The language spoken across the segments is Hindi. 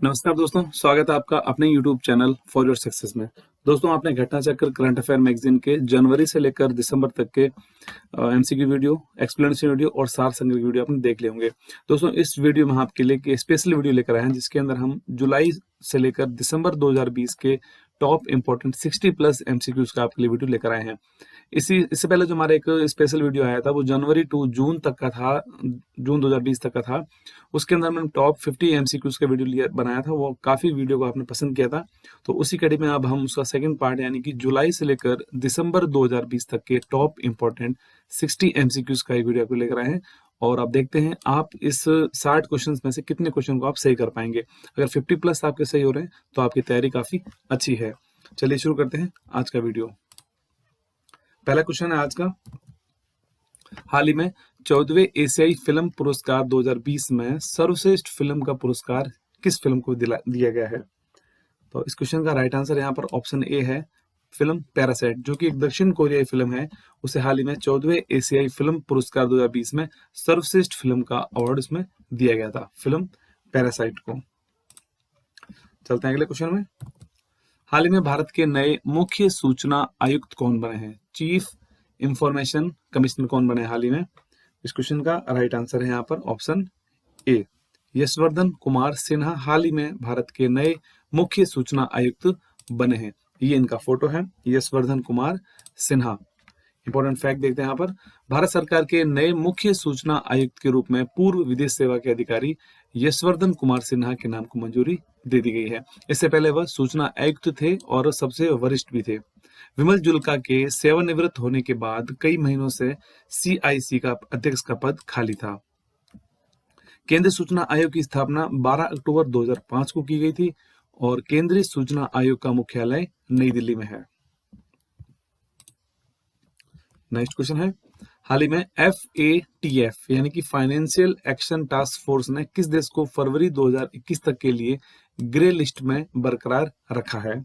नमस्कार दोस्तों, स्वागत है आपका अपने YouTube channel for your success में। दोस्तों, आपने घटना चक्र करंट अफेयर मैगजीन के जनवरी से लेकर दिसंबर तक के एमसीक्यू वीडियो, एक्सप्लेनेशन वीडियो और सार संग्रह की वीडियो आपने देख लिए होंगे। दोस्तों, इस वीडियो में हम आपके लिए एक स्पेशल वीडियो लेकर आए हैं जिसके अंदर हम जुलाई से लेकर दिसंबर 2020 के टॉप इंपोर्टेंट 60 प्लस एमसीक्यूज का आपके लिए वीडियो लेकर आए हैं। इससे पहले जो हमारा एक स्पेशल वीडियो आया था वो जनवरी टू जून तक का था, जून 2020 तक का था। उसके अंदर मैंने टॉप 50 एमसीक्यूज का वीडियो बनाया था, वो काफी वीडियो को आपने पसंद किया था। तो उसी कड़ी में अब हम उसका सेकंड पार्ट यानी कि जुलाई से लेकर दिसंबर 2020 तक के टॉप इंपोर्टेंट 60 एमसीक्यूज का एक वीडियो आपको लेकर आए हैं। और आप देखते हैं आप इस 60 क्वेश्चंस में से कितने क्वेश्चन को आप सही कर पाएंगे। अगर 50 प्लस आपके सही हो रहे हैं तो आपकी तैयारी काफी अच्छी है। चलिए शुरू करते हैं आज का वीडियो। पहला क्वेश्चन है आज का, हाल ही में 14वें एशियाई फिल्म पुरस्कार 2020 में सर्वश्रेष्ठ फिल्म का पुरस्कार किस फिल्म को दिया गया है? तो इस क्वेश्चन का राइट आंसर यहाँ पर ऑप्शन ए है, फिल्म पैरासाइट, जो कि एक दक्षिण कोरियाई फिल्म है। उसे हाल ही में 14वें एशियाई फिल्म पुरस्कार 2020 में सर्वश्रेष्ठ फिल्म का अवार्ड इसमें दिया गया था, फिल्म पैरासाइट को। चलते हैं अगले क्वेश्चन में। हाल ही में भारत के नए मुख्य सूचना आयुक्त कौन बने हैं? चीफ इंफॉर्मेशन कमिश्नर कौन बने हाल ही में? इस क्वेश्चन का राइट आंसर है यहाँ पर ऑप्शन ए, यशवर्धन कुमार सिन्हा हाल ही में भारत के नए मुख्य सूचना आयुक्त बने हैं। ये इनका फोटो है, यशवर्धन कुमार सिन्हा। इंपॉर्टेंट फैक्ट देखते हैं यहाँ पर, भारत सरकार के नए मुख्य सूचना आयुक्त के रूप में पूर्व विदेश सेवा के अधिकारी यशवर्धन कुमार सिन्हा के नाम को मंजूरी दे दी गई है। इससे पहले वह सूचना आयुक्त थे और सबसे वरिष्ठ भी थे। विमल जुल्का के सेवानिवृत्त होने के बाद कई महीनों से सीआईसी का अध्यक्ष का पद खाली था। केंद्रीय सूचना आयोग की स्थापना 12 अक्टूबर 2005 को की गई थी और केंद्रीय सूचना आयोग का मुख्यालय नई दिल्ली में है। नेक्स्ट क्वेश्चन है, हाल ही में FATF यानी कि फाइनेंशियल एक्शन टास्क फोर्स ने किस देश को फरवरी 2021 तक के लिए ग्रे लिस्ट में बरकरार रखा है?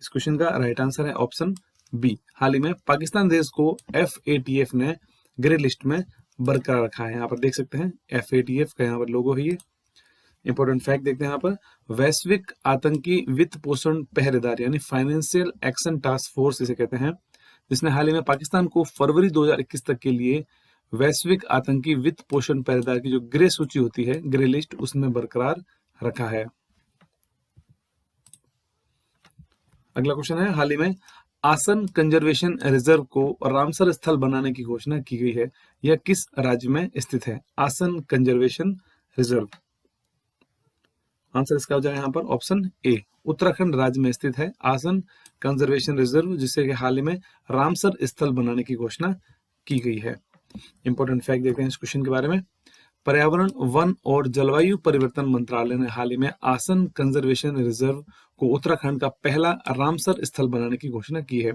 इस क्वेश्चन का राइट आंसर है ऑप्शन बी, हाल ही में पाकिस्तान देश को FATF ने ग्रे लिस्ट में बरकरार रखा है। यहाँ पर देख सकते हैं FATF का यहाँ पर लोगो है। ये इंपॉर्टेंट फैक्ट देखते हैं यहाँ पर, वैश्विक आतंकी वित्त पोषण पहरेदार यानी फाइनेंशियल एक्शन टास्क फोर्स इसे कहते हैं, जिसने हाल ही में पाकिस्तान को फरवरी 2021 तक के लिए वैश्विक आतंकी वित्त पोषण पहरेदार की जो ग्रे सूची होती है, ग्रे लिस्ट, उसमें बरकरार रखा है। अगला क्वेश्चन है, हाल ही में आसन कंजर्वेशन रिजर्व को रामसर स्थल बनाने की घोषणा की गई है। यह किस राज्य में स्थित है? आसन कंजर्वेशन रिजर्व, आंसर इसका हो जाएगा यहाँ पर ऑप्शन ए, उत्तराखंड राज्य में स्थित है आसन कंजर्वेशन रिजर्व, जिसे हाल ही में रामसर स्थल बनाने की घोषणा की गई है। इंपॉर्टेंट फैक्ट देखते हैं इस क्वेश्चन के बारे में, पर्यावरण, वन और जलवायु परिवर्तन मंत्रालय ने हाल ही में आसन कंजर्वेशन रिजर्व को उत्तराखंड का पहला रामसर स्थल बनाने की घोषणा की है,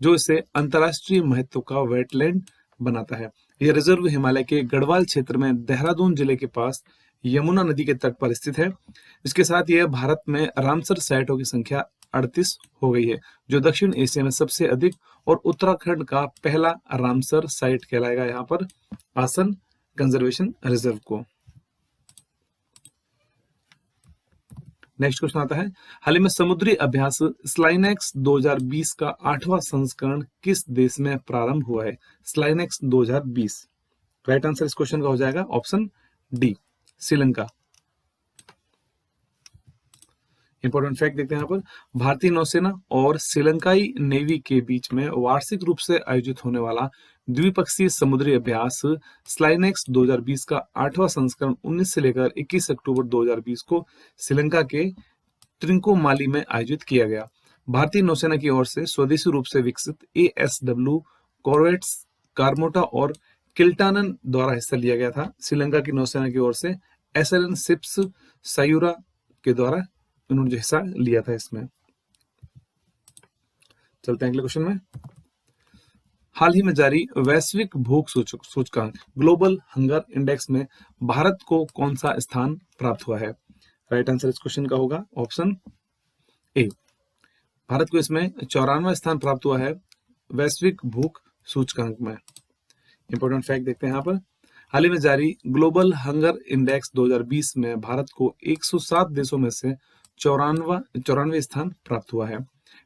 जो इसे अंतर्राष्ट्रीय महत्व का वेटलैंड बनाता है। यह रिजर्व हिमालय के गढ़वाल क्षेत्र में देहरादून जिले के पास यमुना नदी के तट पर स्थित है। इसके साथ यह भारत में रामसर साइटों की संख्या 38 हो गई है, जो दक्षिण एशिया में सबसे अधिक और उत्तराखंड का पहला रामसर साइट कहलाएगा यहाँ पर आसन कंजर्वेशन रिजर्व को। नेक्स्ट क्वेश्चन आता है, हाल ही में समुद्री अभ्यास स्लाइनेक्स 2020 का 8वां संस्करण किस देश में प्रारंभ हुआ है? स्लाइनेक्स 2020, राइट आंसर इस क्वेश्चन का हो जाएगा option D, Sri Lanka. Important fact देखते हैं यहाँ पर, भारतीय नौसेना और श्रीलंकाई नेवी के बीच में वार्षिक रूप से आयोजित होने वाला द्विपक्षीय समुद्री अभ्यास स्लाइनेक्स 2020 का 8वां संस्करण 19 से लेकर 21 अक्टूबर 2020 को श्रीलंका के त्रिंकोमाली में आयोजित किया गया। भारतीय नौसेना की ओर से स्वदेशी रूप से विकसित ASW कॉर्वेट्स कार्मोटा और किल्टानन द्वारा हिस्सा लिया गया था। श्रीलंका की नौसेना की ओर से SLN शिप्स सायूरा के द्वारा उन्होंने जो हिस्सा लिया था इसमें। चलते हैं अगले क्वेश्चन में, हाल ही में जारी वैश्विक भूख सूचकांक ग्लोबल हंगर इंडेक्स में भारत को कौन सा स्थान प्राप्त हुआ है? राइट आंसर इस क्वेश्चन का होगा ऑप्शन ए, भारत को इसमें 94वां स्थान प्राप्त हुआ है वैश्विक भूख सूचकांक में। इंपॉर्टेंट फैक्ट देखते हैं यहाँ पर, हाल ही में जारी ग्लोबल हंगर इंडेक्स 2020 में भारत को 107 देशों में से 94वां स्थान प्राप्त हुआ है।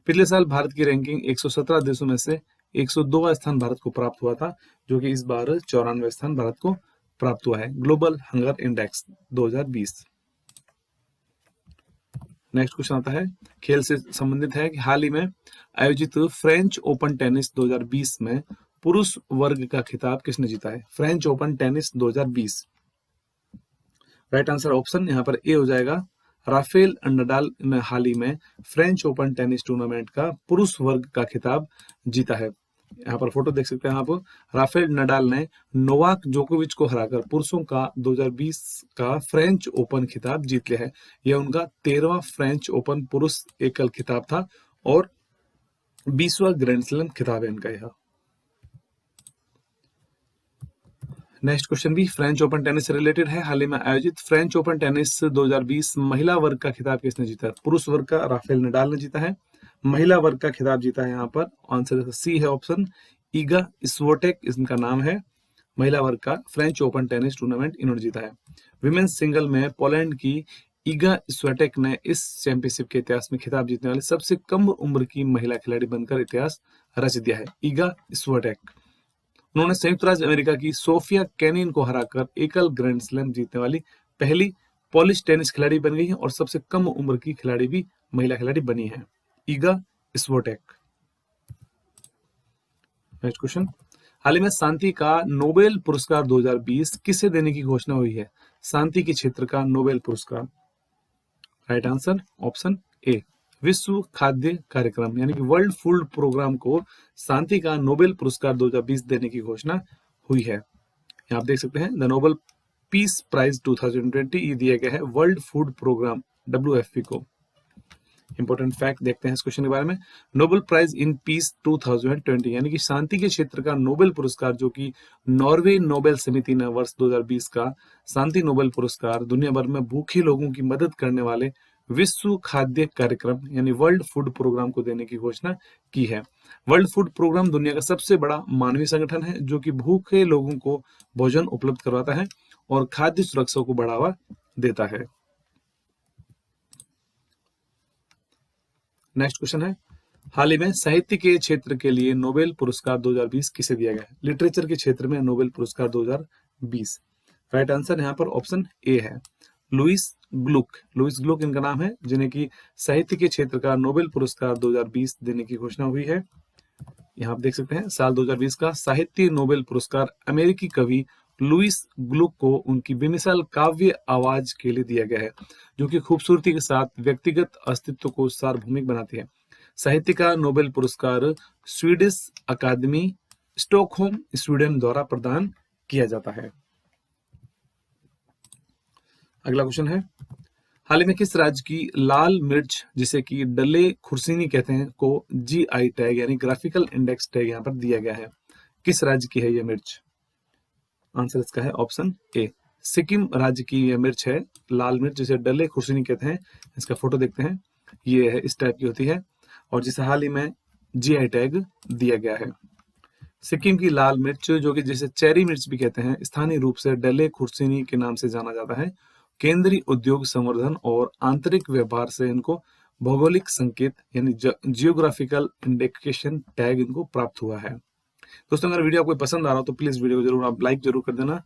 पिछले साल भारत की रैंकिंग 117 देशों में से 102वां स्थान भारत को प्राप्त हुआ था, जो कि इस बार 94वां स्थान भारत को प्राप्त हुआ है global hunger index 2020। Next question आता है, खेल से संबंधित है कि हाल ही में आयोजित फ्रेंच ओपन टेनिस 2020 में पुरुष वर्ग का खिताब किसने जीता है? French open tennis 2020। Right answer option यहाँ पर ए हो जाएगा। राफेल नडाल ने हाल ही में फ्रेंच ओपन टेनिस टूर्नामेंट का पुरुष वर्ग का खिताब जीता है। यहाँ पर फोटो देख सकते हैं आप। राफेल नडाल ने नोवाक जोकोविच को हराकर पुरुषों का 2020 का फ्रेंच ओपन खिताब जीत लिया है। यह उनका 13वां फ्रेंच ओपन पुरुष एकल खिताब था और 20वां ग्रैंड स्लैम खिताब है इनका यह। नेक्स्ट क्वेश्चन भी फ्रेंच ओपन टेनिस से रिलेटेड है। हाल ही में आयोजित फ्रेंच ओपन टेनिस 2020 महिला वर्ग का खिताब किसने जीता है? पुरुष वर्ग का राफेल नडाल ने जीता है। महिला वर्ग का खिताब जीता है यहाँ पर आंसर सी है ऑप्शन, ईगा स्विएटेक इनका नाम है। महिला वर्ग का फ्रेंच ओपन टेनिस टूर्नामेंट इन्होंने जीता है। विमेन्स सिंगल में पोलैंड की ईगा स्विएटेक ने इस चैंपियनशिप के इतिहास में खिताब जीतने वाली सबसे कम उम्र की महिला खिलाड़ी बनकर इतिहास रच दिया है। ईगा स्विएटेक उन्होंने संयुक्त राज्य अमेरिका की सोफिया केनिन को हराकर एकल ग्रैंड स्लैम जीतने वाली पहली पोलिश टेनिस खिलाड़ी बन गई है और सबसे कम उम्र की खिलाड़ी भी महिला खिलाड़ी बनी है, ईगा स्विएटेक। नेक्स्ट क्वेश्चन, हाल ही में शांति का नोबेल पुरस्कार 2020 किसे देने की घोषणा हुई है? शांति के क्षेत्र का नोबेल पुरस्कार। राइट आंसर ऑप्शन ए, विश्व खाद्य कार्यक्रम यानी कि वर्ल्ड फूड प्रोग्राम को शांति का नोबेल पुरस्कार 2020 देने की घोषणा हुई है। यहाँ आप देख सकते हैं द नोबेल पीस प्राइज 2020 ये दिया गया है वर्ल्ड फूड प्रोग्राम WFP को। इंपॉर्टेंट फैक्ट देखते हैं इस क्वेश्चन के बारे में। नोबेल प्राइज इन पीस 2020 यानी कि शांति के क्षेत्र का नोबेल पुरस्कार जो कि नॉर्वे नोबेल समिति ने वर्ष 2020 का शांति नोबेल पुरस्कार दुनिया भर में भूखे लोगों की मदद करने वाले विश्व खाद्य कार्यक्रम यानी वर्ल्ड फूड प्रोग्राम को देने की घोषणा की है। वर्ल्ड फूड प्रोग्राम दुनिया का सबसे बड़ा मानवीय संगठन है जो कि भूखे लोगों को भोजन उपलब्ध करवाता है और खाद्य सुरक्षा को बढ़ावा देता है। नेक्स्ट क्वेश्चन है, हाल ही में साहित्य के क्षेत्र के लिए नोबेल पुरस्कार 2020 किसे दिया गया है? लिटरेचर के क्षेत्र में नोबेल पुरस्कार 2020। राइट आंसर यहाँ पर ऑप्शन ए है, लुईस ग्लुक इनका नाम है जिन्हें की साहित्य के क्षेत्र का नोबेल पुरस्कार 2020 देने की घोषणा हुई है। यहाँ आप देख सकते हैं साल 2020 का साहित्य नोबेल पुरस्कार अमेरिकी कवि लुईस ग्लुक को उनकी बेमिसाल काव्य आवाज के लिए दिया गया है जो कि खूबसूरती के साथ व्यक्तिगत अस्तित्व को सार्वभौमिक बनाती है। साहित्य का नोबेल पुरस्कार स्वीडिश अकादमी स्टॉकहोम स्वीडन द्वारा प्रदान किया जाता है। अगला क्वेश्चन है, हाल ही में किस राज्य की लाल मिर्च जिसे कि डले खुर्सीनी कहते हैं को GI टैग यानी ग्राफिकल इंडेक्स टैग यहाँ पर दिया गया है? किस राज्य की है यह मिर्च? आंसर इसका है ऑप्शन ए, सिक्किम राज्य की यह मिर्च है, लाल मिर्च जिसे डले खुर्सीनी कहते हैं। इसका फोटो देखते हैं, ये है इस टाइप की होती है और जिसे हाल ही में GI टैग दिया गया है। सिक्किम की लाल मिर्च जो कि जिसे चेरी मिर्च भी कहते हैं स्थानीय रूप से डले खुर्सीनी के नाम से जाना जाता है। केंद्रीय उद्योग संवर्धन और आंतरिक व्यापार से इनको भौगोलिक संकेत यानी जियोग्राफिकल इंडिकेशन टैग इनको प्राप्त हुआ है। दोस्तों अगर वीडियो आपको पसंद आ रहा हो तो प्लीज वीडियो को जरूर आप लाइक जरूर कर देना।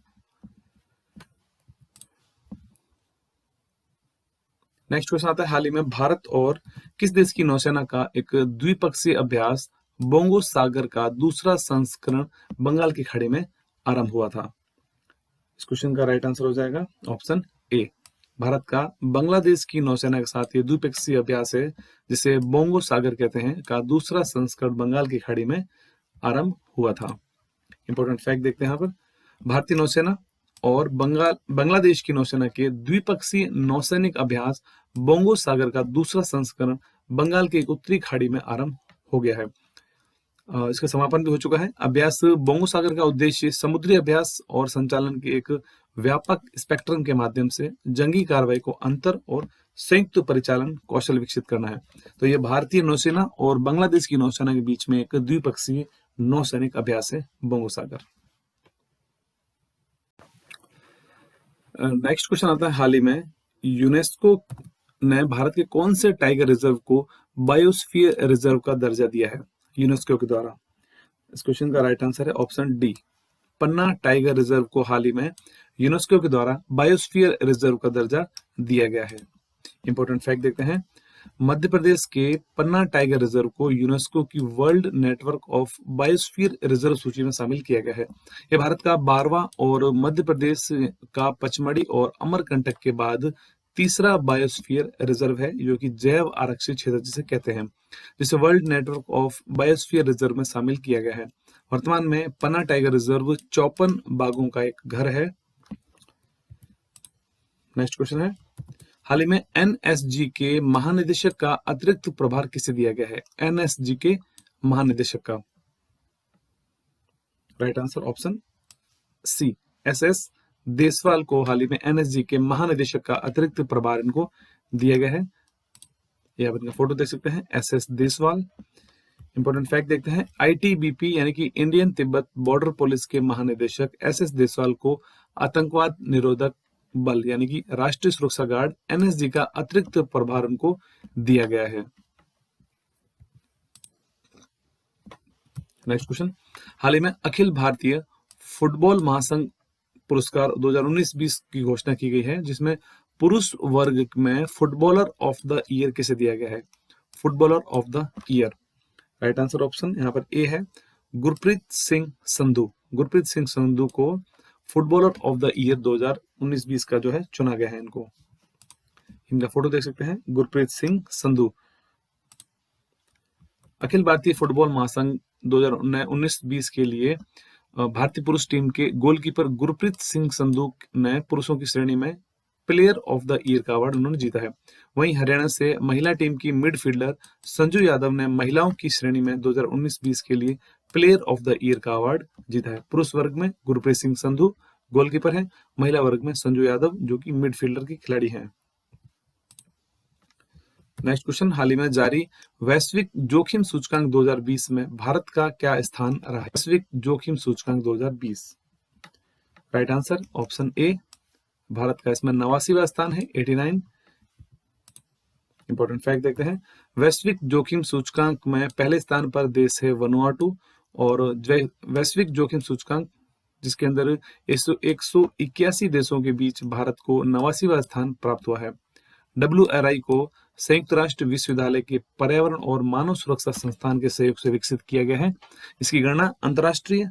नेक्स्ट क्वेश्चन आता है, हाल ही में भारत और किस देश की नौसेना का एक द्विपक्षीय अभ्यास बोंगो सागर का दूसरा संस्करण बंगाल की खाड़ी में आरंभ हुआ था? इस क्वेश्चन का राइट आंसर हो जाएगा ऑप्शन ए, भारत का बांग्लादेश की नौसेना के साथ ये द्विपक्षीय अभ्यास है जिसे बोंगो सागर कहते हैं का दूसरा संस्करण बंगाल की खाड़ी में आरंभ हुआ था। इंपॉर्टेंट फैक्ट देखते हैं यहाँ पर, भारतीय नौसेना और बांग्लादेश की नौसेना के द्विपक्षीय नौसैनिक अभ्यास बोंगो सागर का दूसरा संस्करण बंगाल के एक उत्तरी खाड़ी में आरंभ हो गया है। इसका समापन भी हो चुका है। अभ्यास बोंगो सागर का उद्देश्य समुद्री अभ्यास और संचालन के एक व्यापक स्पेक्ट्रम के माध्यम से जंगी कार्रवाई को अंतर और संयुक्त परिचालन कौशल विकसित करना है। तो यह भारतीय नौसेना और बांग्लादेश की नौसेना के बीच में एक द्विपक्षीय नौसैनिक अभ्यास है बोंगो सागर। नेक्स्ट क्वेश्चन आता है, हाल ही में यूनेस्को ने भारत के कौन से टाइगर रिजर्व को बायोस्फीयर रिजर्व का दर्जा दिया है यूनेस्को के द्वारा? इस क्वेश्चन का राइट आंसर है ऑप्शन डी, पन्ना टाइगर रिजर्व को हाल ही में यूनेस्को के द्वारा बायोस्फीयर रिजर्व का दर्जा दिया गया है। इंपॉर्टेंट फैक्ट देखते हैं, मध्य प्रदेश के पन्ना टाइगर रिजर्व को यूनेस्को की world network of biosphere reserve सूची में शामिल किया गया है। यह भारत का 12वां और मध्य प्रदेश का पचमढ़ी और अमरकंटक के बाद तीसरा बायोस्फीयर रिजर्व है, जो कि जैव आरक्षित क्षेत्र जिसे कहते हैं, जिसे world network of biosphere reserve में शामिल किया गया है। वर्तमान में पन्ना टाइगर रिजर्व 54 बाघों का एक घर है। नेक्स्ट क्वेश्चन है, हाल ही में एनएसजी के महानिदेशक का अतिरिक्त प्रभार किसे दिया गया है? एनएसजी के महानिदेशक का right answer option C, SS Deswal को हाल ही में एनएसजी के महानिदेशक का अतिरिक्त प्रभार इनको दिया गया है। ये आप इनका फोटो देख सकते हैं, एसएस देसवाल। इंपॉर्टेंट फैक्ट देखते हैं, आईटीबीपी यानी कि इंडियन तिब्बत बॉर्डर पुलिस के महानिदेशक एसएस देसवाल को आतंकवाद निरोधक बल यानी कि राष्ट्रीय सुरक्षा गार्ड एनएसजी का अतिरिक्त प्रभार उनको दिया गया है। नेक्स्ट क्वेश्चन, हाल ही में अखिल भारतीय फुटबॉल महासंघ पुरस्कार 2019-20 की घोषणा की गई है, जिसमें पुरुष वर्ग में फुटबॉलर ऑफ द ईयर किसे दिया गया है? Footballer of the year right answer option यहाँ पर ए है, गुरप्रीत सिंह संधू। गुरप्रीत सिंह संधू को फुटबॉलर ऑफ द ईयर 2019-20 का जो है चुना गया है। इनका फोटो देख सकते हैं, गुरप्रीत सिंह संधू। अखिल भारतीय फुटबॉल महासंघ 2019-20 के लिए भारतीय पुरुष टीम के गोलकीपर गुरप्रीत सिंह संधू ने पुरुषों की श्रेणी में प्लेयर ऑफ द ईयर का अवार्ड उन्होंने जीता है। वहीं हरियाणा से महिला टीम की मिडफील्डर संजू यादव ने महिलाओं की श्रेणी में 2019-20 के लिए प्लेयर ऑफ द ईयर का अवार्ड जीता है। पुरुष वर्ग में गुरप्रीत सिंह संधू गोलकीपर है, महिला वर्ग में संजू यादव जो कि मिडफील्डर की खिलाड़ी हैं। नेक्स्ट क्वेश्चन, हाल ही में जारी वैश्विक जोखिम सूचकांक 2020 में भारत का क्या स्थान रहा है? वैश्विक जोखिम सूचकांक 2020 right answer option A, Bharat का इसमें 89वां स्थान है, 89। इंपॉर्टेंट फैक्ट देखते हैं, वैश्विक जोखिम सूचकांक में पहले स्थान पर देश है वनुआटू, और वैश्विक जोखिम सूचकांक जिसके अंदर 181 देशों के बीच भारत को 89वां स्थान प्राप्त हुआ है। WRI को संयुक्त राष्ट्र विश्वविद्यालय के पर्यावरण और मानव सुरक्षा संस्थान के सहयोग से विकसित किया गया है। इसकी गणना अंतर्राष्ट्रीय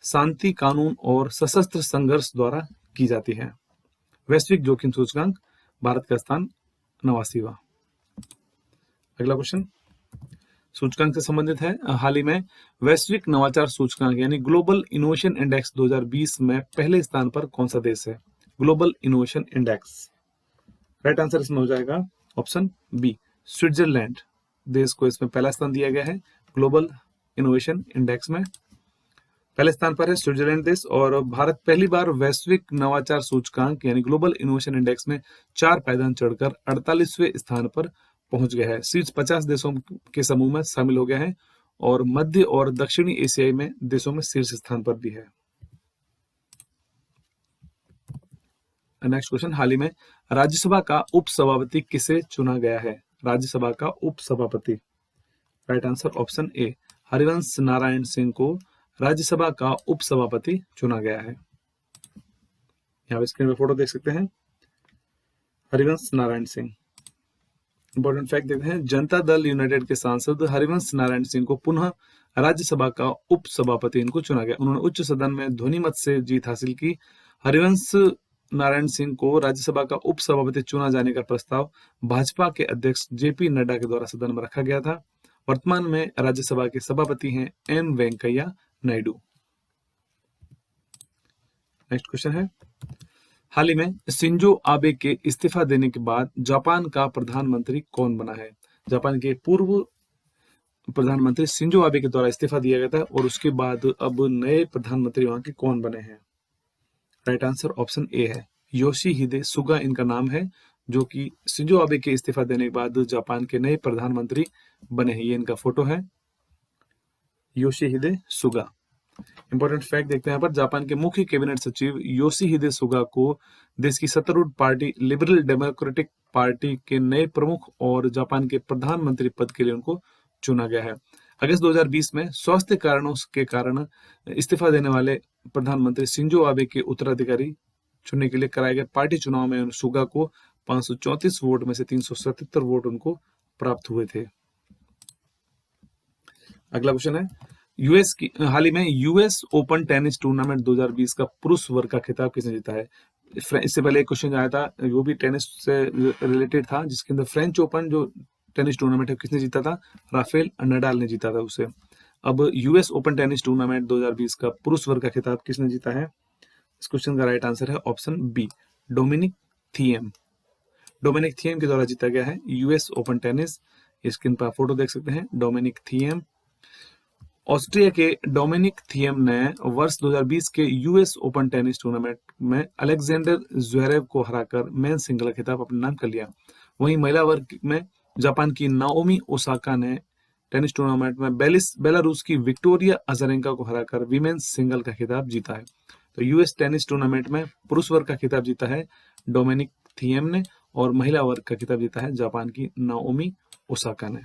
शांति, कानून और सशस्त्र संघर्ष द्वारा की जाती है। वैश्विक जोखिम सूचकांक, भारत का स्थान 89वां। अगला क्वेश्चन सूचकांक से संबंधित है। हाल ही में वैश्विक नवाचार सूचकांक यानी ग्लोबल इनोवेशन इंडेक्स 2020 में पहले स्थान पर कौन सा देश है? Global innovation index right answer इसमें हो जाएगा ऑप्शन बी, स्विट्जरलैंड देश को इसमें पहला स्थान दिया गया है। ग्लोबल इनोवेशन इंडेक्स में पहले स्थान पर है स्विट्जरलैंड देश, और भारत पहली बार वैश्विक नवाचार सूचकांक यानी ग्लोबल इनोवेशन इंडेक्स में 4 पायदान चढ़कर 48वें स्थान पर पहुंच गया है। शीर्ष 50 देशों के समूह में शामिल हो गया है, और मध्य और दक्षिणी एशियाई में देशों में शीर्ष स्थान पर भी है। नेक्स्ट क्वेश्चन, हाल ही में राज्यसभा का उपसभापति किसे चुना गया है? राज्यसभा का उपसभापति right answer option A, Harivansh Narayan Singh को राज्यसभा का उपसभापति चुना गया है। यहाँ स्क्रीन पर फोटो देख सकते हैं, हरिवंश नारायण सिंह। इंपॉर्टेंट फैक्ट देखते हैं, जनता दल यूनाइटेड के सांसद हरिवंश नारायण सिंह को पुनः राज्यसभा का उपसभापति इनको चुना गया। उन्होंने उच्च सदन में ध्वनि मत से जीत हासिल की। हरिवंश नारायण सिंह को राज्यसभा का उपसभापति चुना जाने का प्रस्ताव भाजपा के अध्यक्ष जेपी नड्डा के द्वारा सदन में रखा गया था। वर्तमान में राज्यसभा के सभापति हैं M Venkaiah Naidu. Next question है, हाल ही में शिंजो आबे के इस्तीफा देने के बाद जापान का प्रधानमंत्री कौन बना है? जापान के पूर्व प्रधानमंत्री शिंजो आबे के द्वारा इस्तीफा दिया गया था, और उसके बाद अब नए प्रधानमंत्री वहां के कौन बने हैं? राइट आंसर ऑप्शन ए है, योशिहिदे सुगा इनका नाम है, जो कि शिंजो आबे के इस्तीफा देने के बाद जापान के नए प्रधानमंत्री बने हैं। ये इनका फोटो है, योशिहिदे सुगा। इंपॉर्टेंट फैक्ट देखते हैं यहाँ पर, जापान के मुख्य कैबिनेट सचिव योशिहिदे सुगा को देश की सत्तारूढ़ पार्टी लिबरल डेमोक्रेटिक पार्टी के नए प्रमुख और जापान के प्रधानमंत्री पद के लिए उनको चुना गया है। अगस्त 2020 में स्वास्थ्य कारणों के कारण इस्तीफा देने वाले प्रधानमंत्री शिंजो आबे के उत्तराधिकारी चुनने के लिए कराए गए पार्टी चुनाव में सुगा को 534 वोट में से 377 वोट उनको प्राप्त हुए थे। अगला क्वेश्चन है, यूएस की हाल ही में यूएस ओपन टेनिस टूर्नामेंट 2020 का पुरुष वर्ग का खिताब किसने जीता है? इससे पहले एक क्वेश्चन आया था, वो भी टेनिस से रिलेटेड था, जिसके अंदर फ्रेंच ओपन जो टेनिस टूर्नामेंट है किसने जीता था? राफेल नडाल ने जीता था उसे। अब यूएस ओपन टेनिस टूर्नामेंट 2020 का पुरुष वर्ग का खिताब किसने जीता है? इस क्वेश्चन का राइट आंसर है option B, Dominic Thiem. Dominic Thiem के द्वारा जीता गया है यूएस ओपन टेनिस। स्क्रीन पर फोटो देख सकते हैं, डोमिनिक थिएम। ऑस्ट्रिया के डोमिनिक थिएम ने वर्ष 2020 के यूएस ओपन टेनिस टूर्नामेंट में अलेक्जेंडर ज्वेरेव को हराकर मेन सिंगल खिताब अपने नाम कर लिया। वहीं महिला वर्ग में जापान की नाओमी ओसाका ने टेनिस टूर्नामेंट में बेलारूस की विक्टोरिया अजारेंका को हराकर वीमेन्स सिंगल का खिताब जीता है। तो यूएस टेनिस टूर्नामेंट में पुरुष वर्ग का खिताब जीता है डोमिनिक थिएम ने, और महिला वर्ग का खिताब जीता है जापान की नाओमी ओसाका ने।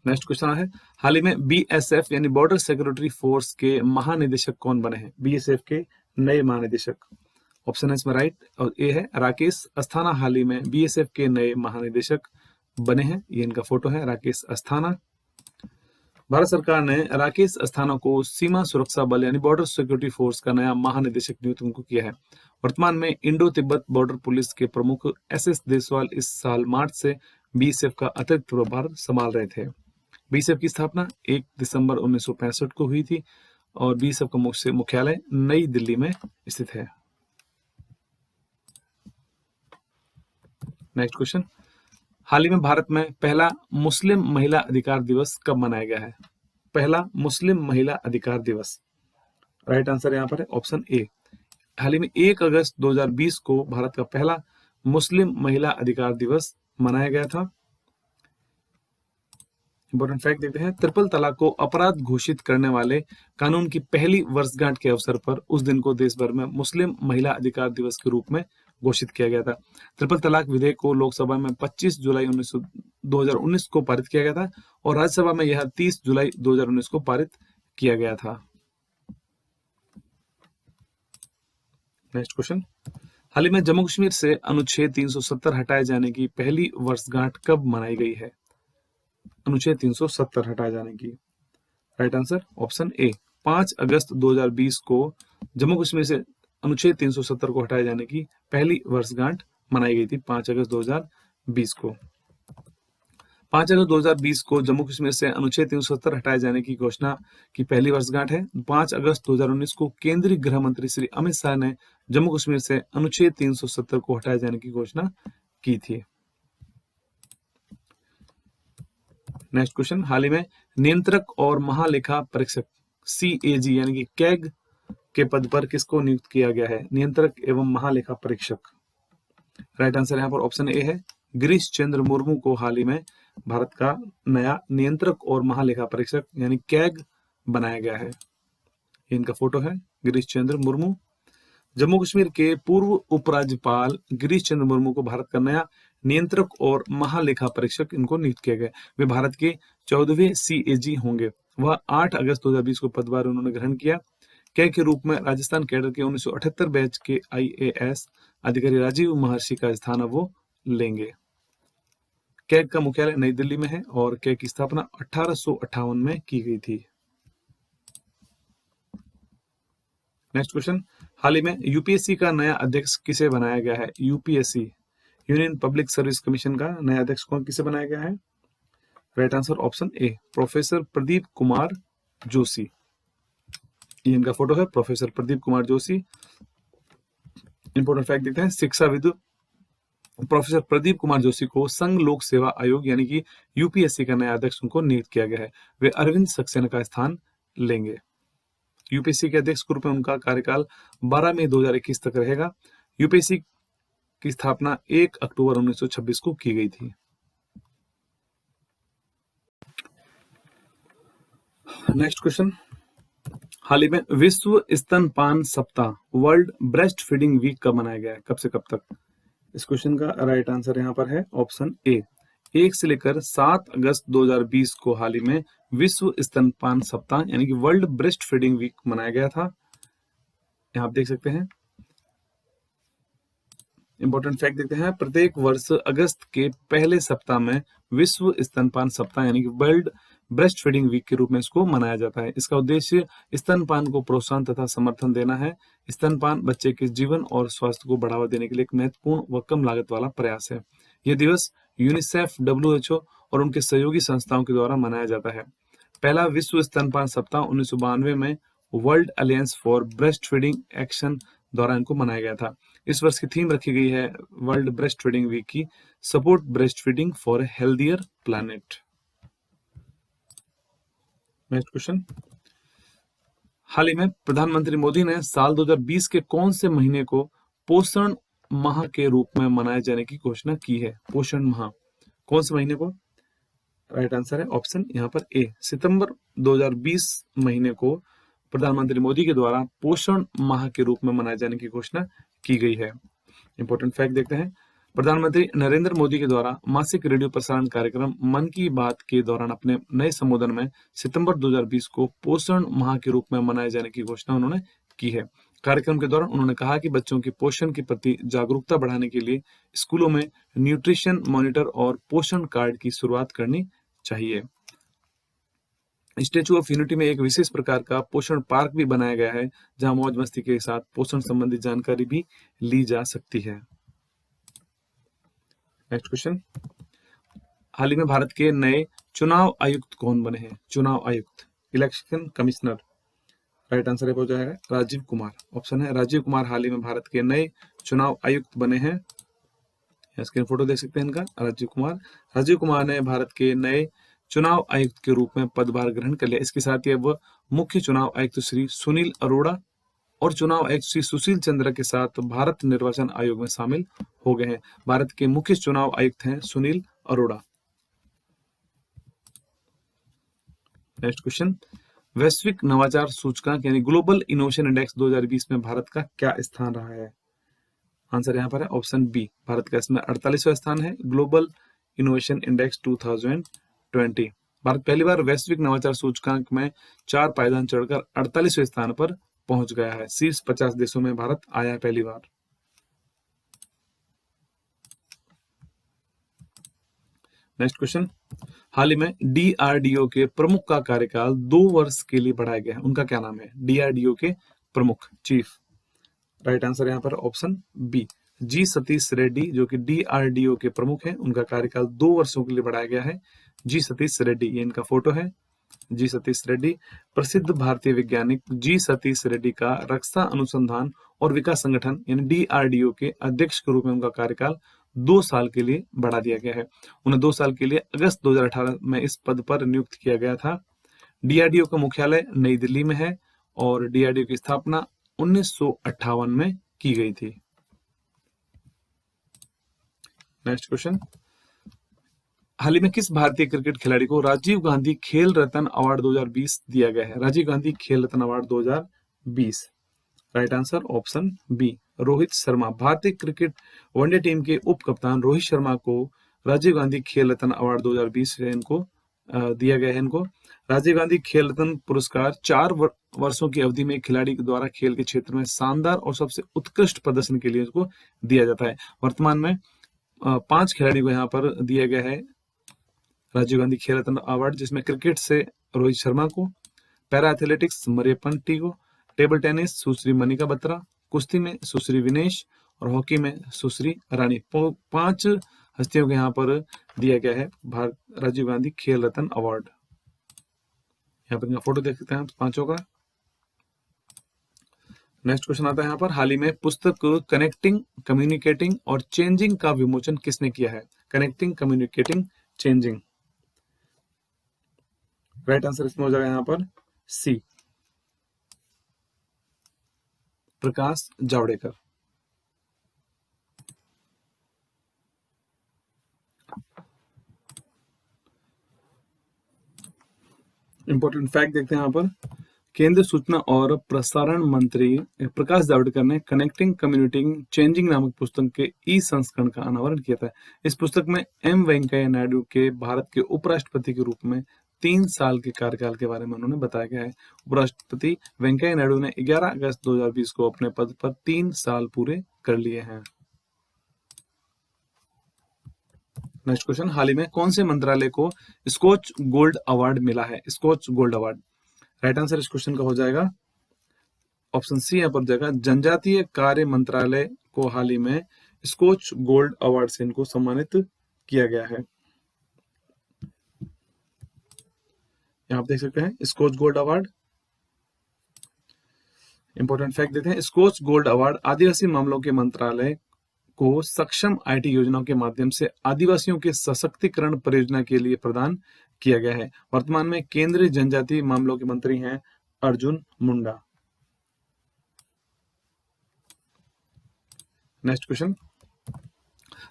नेक्स्ट क्वेश्चन है, हाल ही में बीएसएफ यानी बॉर्डर सिक्योरिटी फोर्स के महानिदेशक कौन बने हैं? बीएसएफ के नए महानिदेशक, ऑप्शन है इसमें राइट, और ए है राकेश अस्थाना हाल ही में बीएसएफ के नए महानिदेशक बने हैं। ये इनका फोटो है, राकेश अस्थाना। भारत सरकार ने राकेश अस्थाना को सीमा सुरक्षा बल यानी बॉर्डर सिक्योरिटी फोर्स का नया महानिदेशक नियुक्त उनको किया है। वर्तमान में इंडो तिब्बत बॉर्डर पुलिस के प्रमुख एसएस देसवाल इस साल मार्च से बीएसएफ का अतिरिक्त प्रभार संभाल रहे थे। बीएसएफ की स्थापना 1 दिसंबर 1965 को हुई थी और बीएसएफ का मुख्यालय नई दिल्ली में स्थित है। नेक्स्ट क्वेश्चन, हाल ही में भारत में पहला मुस्लिम महिला अधिकार दिवस कब मनाया गया है? पहला मुस्लिम महिला अधिकार दिवस, राइट आंसर यहाँ पर है ऑप्शन ए। हाल ही में 1 अगस्त 2020 को भारत का पहला मुस्लिम महिला अधिकार दिवस मनाया गया था। इंपॉर्टेंट फैक्ट देखते हैं, ट्रिपल तलाक को अपराध घोषित करने वाले कानून की पहली वर्षगांठ के अवसर पर उस दिन को देश भर में मुस्लिम महिला अधिकार दिवस के रूप में घोषित किया गया था। ट्रिपल तलाक विधेयक को लोकसभा में 25 जुलाई 2019 को पारित किया गया था और राज्यसभा में यह 30 जुलाई 2019 को पारित किया गया था। नेक्स्ट क्वेश्चन, हाल ही में जम्मू कश्मीर से अनुच्छेद 370 हटाए जाने की पहली वर्षगांठ कब मनाई गई है? अनुच्छेद 370 हटाए जाने की, राइट आंसर ऑप्शन ए, 5 अगस्त 2020 को जम्मू कश्मीर से अनुच्छेद 370 को हटाए जाने की पहली वर्षगांठ मनाई गई थी। 5 अगस्त 2020 को 5 अगस्त 2020 को जम्मू कश्मीर से अनुच्छेद 370 हटाए जाने की घोषणा की पहली वर्षगांठ है। 5 अगस्त 2019 को केंद्रीय गृह मंत्री श्री अमित शाह ने जम्मू कश्मीर से अनुच्छेद 370 को हटाए जाने की घोषणा की थी। नेक्स्ट क्वेश्चन, हाल ही में नियंत्रक और महालेखा परीक्षक सीएजी यानी कि कैग के पद पर किसको नियुक्त किया गया है? नियंत्रक एवं महालेखा परीक्षक, राइट आंसर यहाँ पर ऑप्शन ए है, गिरीश चंद्र मुर्मू को हाल ही में भारत का नया नियंत्रक और महालेखा परीक्षक यानी कैग बनाया गया है। इनका फोटो है, गिरीश चंद्र मुर्मू। जम्मू कश्मीर के पूर्व उपराज्यपाल गिरीश चंद्र मुर्मू को भारत का नया नियंत्रक और महालेखा परीक्षक इनको नियुक्त किया गया। वे भारत के 14वें सीएजी होंगे। वह 8 अगस्त 2020 को पदभार उन्होंने ग्रहण किया। कैग के रूप में राजस्थान कैडर के 1978 बैच के आईएएस अधिकारी राजीव महर्षि का स्थान अब वो लेंगे। कैग का मुख्यालय नई दिल्ली में है और कैग की स्थापना 1858 में की गई थी। नेक्स्ट क्वेश्चन, हाल ही में यूपीएससी का नया अध्यक्ष किसे बनाया गया है? UPSC union public service commission का नया अध्यक्ष कौन किसे बनाया गया है? Right answer option A, professor Pradeep Kumar Joshi. ये इनका फोटो है, professor Pradeep Kumar Joshi. Important fact देखते हैं, शिक्षाविद प्रोफेसर प्रदीप कुमार जोशी को संघ लोक सेवा आयोग यानी कि यूपीएससी का नया अध्यक्ष उनको नियुक्त किया गया है। वे अरविंद सक्सेना का स्थान लेंगे। यूपीएससी के अध्यक्ष के रूप में उनका कार्यकाल 12 मई 2021 तक रहेगा। यूपीएससी की स्थापना 1 अक्टूबर 1926 को की गई थी। नेक्स्ट क्वेश्चन, हाल ही में विश्व स्तनपान सप्ताह वर्ल्ड ब्रेस्ट फीडिंग वीक कब मनाया गया है, कब से कब तक? इस क्वेश्चन का राइट आंसर यहाँ पर है ऑप्शन ए, 1 से लेकर 7 अगस्त 2020 को हाल ही में विश्व स्तनपान सप्ताह यानी कि वर्ल्ड ब्रेस्ट फीडिंग वीक मनाया गया था। यहाँ आप देख सकते हैं, इंपॉर्टेंट फैक्ट देखते हैं, प्रत्येक वर्ष अगस्त के पहले सप्ताह में विश्व स्तनपान सप्ताह यानी कि वर्ल्ड ब्रेस्ट फीडिंग वीक के रूप में इसको मनाया जाता है। इसका उद्देश्य स्तनपान को प्रोत्साहन तथा समर्थन देना है। स्तनपान बच्चे के जीवन और स्वास्थ्य को बढ़ावा देने के लिए एक महत्वपूर्ण व कम लागत वाला प्रयास है। यह दिवस यूनिसेफ, WHO और उनके सहयोगी संस्थाओं के द्वारा मनाया जाता है। पहला विश्व स्तनपान सप्ताह 1992 में world alliance for breast feeding action द्वारा इनको मनाया गया था। इस वर्ष की थीम रखी गई है वर्ल्ड ब्रेस्ट फीडिंग वीक की, support breast feeding for healthier planet. Next question, हाल ही में प्रधानमंत्री मोदी ने साल 2020 के कौन से महीने को पोषण माह के रूप में मनाए जाने की घोषणा की है? पोषण माह कौन से महीने को? राइट आंसर है ऑप्शन यहाँ पर ए, सितंबर 2020 महीने को प्रधानमंत्री मोदी के द्वारा पोषण माह के रूप में मनाए जाने की घोषणा की गई है। इंपॉर्टेंट फैक्ट देखते हैं, प्रधानमंत्री नरेंद्र मोदी के द्वारा मासिक रेडियो प्रसारण कार्यक्रम मन की बात के दौरान अपने नए संबोधन में सितंबर 2020 को पोषण माह के रूप में मनाए जाने की घोषणा उन्होंने की है। कार्यक्रम के दौरान उन्होंने कहा कि बच्चों के पोषण के प्रति जागरूकता बढ़ाने के लिए स्कूलों में न्यूट्रिशन मॉनिटर और पोषण कार्ड की शुरुआत करनी चाहिए। स्टेचू ऑफ यूनिटी में एक विशेष प्रकार का पोषण पार्क भी बनाया गया है, जहां मौज मस्ती के साथ पोषण संबंधी जानकारी भी ली जा सकती है। नेक्स्ट क्वेश्चन, हाल ही में भारत के नए चुनाव आयुक्त कौन बने हैं? चुनाव आयुक्त, इलेक्शन कमिश्नर। राइट आंसर हो जाएगा राजीव कुमार, ऑप्शन है राजीव कुमार हाल ही में भारत के नए चुनाव आयुक्त बने हैं। स्क्रीन फोटो देख सकते हैं इनका, राजीव कुमार। राजीव कुमार ने भारत के नए चुनाव आयुक्त के रूप में पदभार ग्रहण कर लिया। इसके साथ ही अब मुख्य चुनाव आयुक्त श्री सुनील अरोड़ा और चुनाव आयुक्त श्री सुशील चंद्र के साथ भारत निर्वाचन आयोग में शामिल हो गए हैं। भारत के मुख्य चुनाव आयुक्त हैं सुनील अरोड़ा। नेक्स्ट क्वेश्चन, वैश्विक नवाचार सूचकांक यानी ग्लोबल इनोवेशन इंडेक्स 2020 में भारत का क्या स्थान रहा है? आंसर यहाँ पर है ऑप्शन बी, भारत का इसमें 48वां स्थान है ग्लोबल इनोवेशन इंडेक्स 2020। भारत पहली बार वैश्विक नवाचार सूचकांक में 4 पायदान चढ़कर 48वें स्थान पर पहुंच गया है। शीर्ष 50 देशों में भारत आया है पहली बार। नेक्स्ट क्वेश्चन, हाल ही में DRDO के प्रमुख का कार्यकाल 2 वर्ष के लिए बढ़ाया गया है। उनका क्या नाम है? DRDO के प्रमुख, चीफ। राइट आंसर यहाँ पर ऑप्शन बी, जी सतीश रेड्डी, जो कि DRDO के प्रमुख हैं। उनका कार्यकाल 2 वर्षों के लिए बढ़ाया गया है। जी सतीश रेड्डी, ये इनका फोटो है, जी सतीश रेड्डी। प्रसिद्ध भारतीय वैज्ञानिक जी सतीश रेड्डी का रक्षा अनुसंधान और विकास संगठन यानी DRDO के अध्यक्ष के रूप में उनका कार्यकाल 2 साल के लिए बढ़ा दिया गया है। उन्हें 2 साल के लिए अगस्त 2018 में इस पद पर नियुक्त किया गया था। DRDO का मुख्यालय नई दिल्ली में है और DRDO की स्थापना 1958 में की गई थी। नेक्स्ट क्वेश्चन, हाल ही में किस भारतीय क्रिकेट खिलाड़ी को राजीव गांधी खेल रत्न अवार्ड 2020 दिया गया है? Rajiv Gandhi Khel Ratna award 2020। Right answer option B, Rohit Sharma. भारतीय क्रिकेट वनडे टीम के उप कप्तान रोहित शर्मा को राजीव गांधी खेल रत्न अवार्ड 2020 से इनको दिया गया है। इनको राजीव गांधी खेल रत्न पुरस्कार 4 वर्षों की अवधि में खिलाड़ी के द्वारा खेल के क्षेत्र में शानदार और सबसे उत्कृष्ट प्रदर्शन के लिए इसको दिया जाता है। वर्तमान में 5 खिलाड़ी को यहाँ पर दिया गया है राजीव गांधी खेल रत्न अवार्ड, जिसमें क्रिकेट से रोहित शर्मा को, पैरा एथलेटिक्स मरियप्पन टी को, टेबल टेनिस सुश्री मनिका बत्रा, कुश्ती में सुश्री विनेश और हॉकी में सुश्री रानी। 5 हस्तियों को यहाँ पर दिया गया है राजीव गांधी खेल रत्न अवार्ड। यहाँ पर फोटो देख सकते हैं 5 का। नेक्स्ट क्वेश्चन आता है यहाँ पर, हाल ही में पुस्तक कनेक्टिंग, कम्युनिकेटिंग और चेंजिंग का विमोचन किसने किया है? Connecting, communicating, changing. Right answer इसमें हो जाएगा यहाँ पर सी, प्रकाश जावड़ेकर। इंपॉर्टेंट फैक्ट देखते हैं यहाँ पर। केंद्रीय सूचना और प्रसारण मंत्री प्रकाश जावड़ेकर ने कनेक्टिंग कम्युनिटिंग चेंजिंग नामक पुस्तक के ई संस्करण का अनावरण किया था। इस पुस्तक में एम वेंकैया नायडू के भारत के उपराष्ट्रपति के रूप में 3 साल के कार्यकाल के बारे में उन्होंने बताया गया है। उपराष्ट्रपति वेंकैया नायडू ने 11 अगस्त 2020 को अपने पद पर 3 साल पूरे कर लिए हैं। नेक्स्ट क्वेश्चन, हाल ही में कौन से मंत्रालय को स्कॉच गोल्ड अवार्ड मिला है? Skoch gold award. Right answer इस क्वेश्चन का हो जाएगा ऑप्शन सी यहाँ पर जाएगा, जनजातीय कार्य मंत्रालय को हाल ही में स्कॉच गोल्ड अवार्ड से इनको सम्मानित किया गया है। यहाँ आप देख सकते हैं Skoch gold award. Important fact देते हैं, स्कॉच गोल्ड अवार्ड आदिवासी मामलों के मंत्रालय को सक्षम आईटी योजनाओं के माध्यम से आदिवासियों के सशक्तिकरण परियोजना के लिए प्रदान किया गया है। वर्तमान में केंद्रीय जनजातीय मामलों के मंत्री हैं अर्जुन मुंडा। नेक्स्ट क्वेश्चन,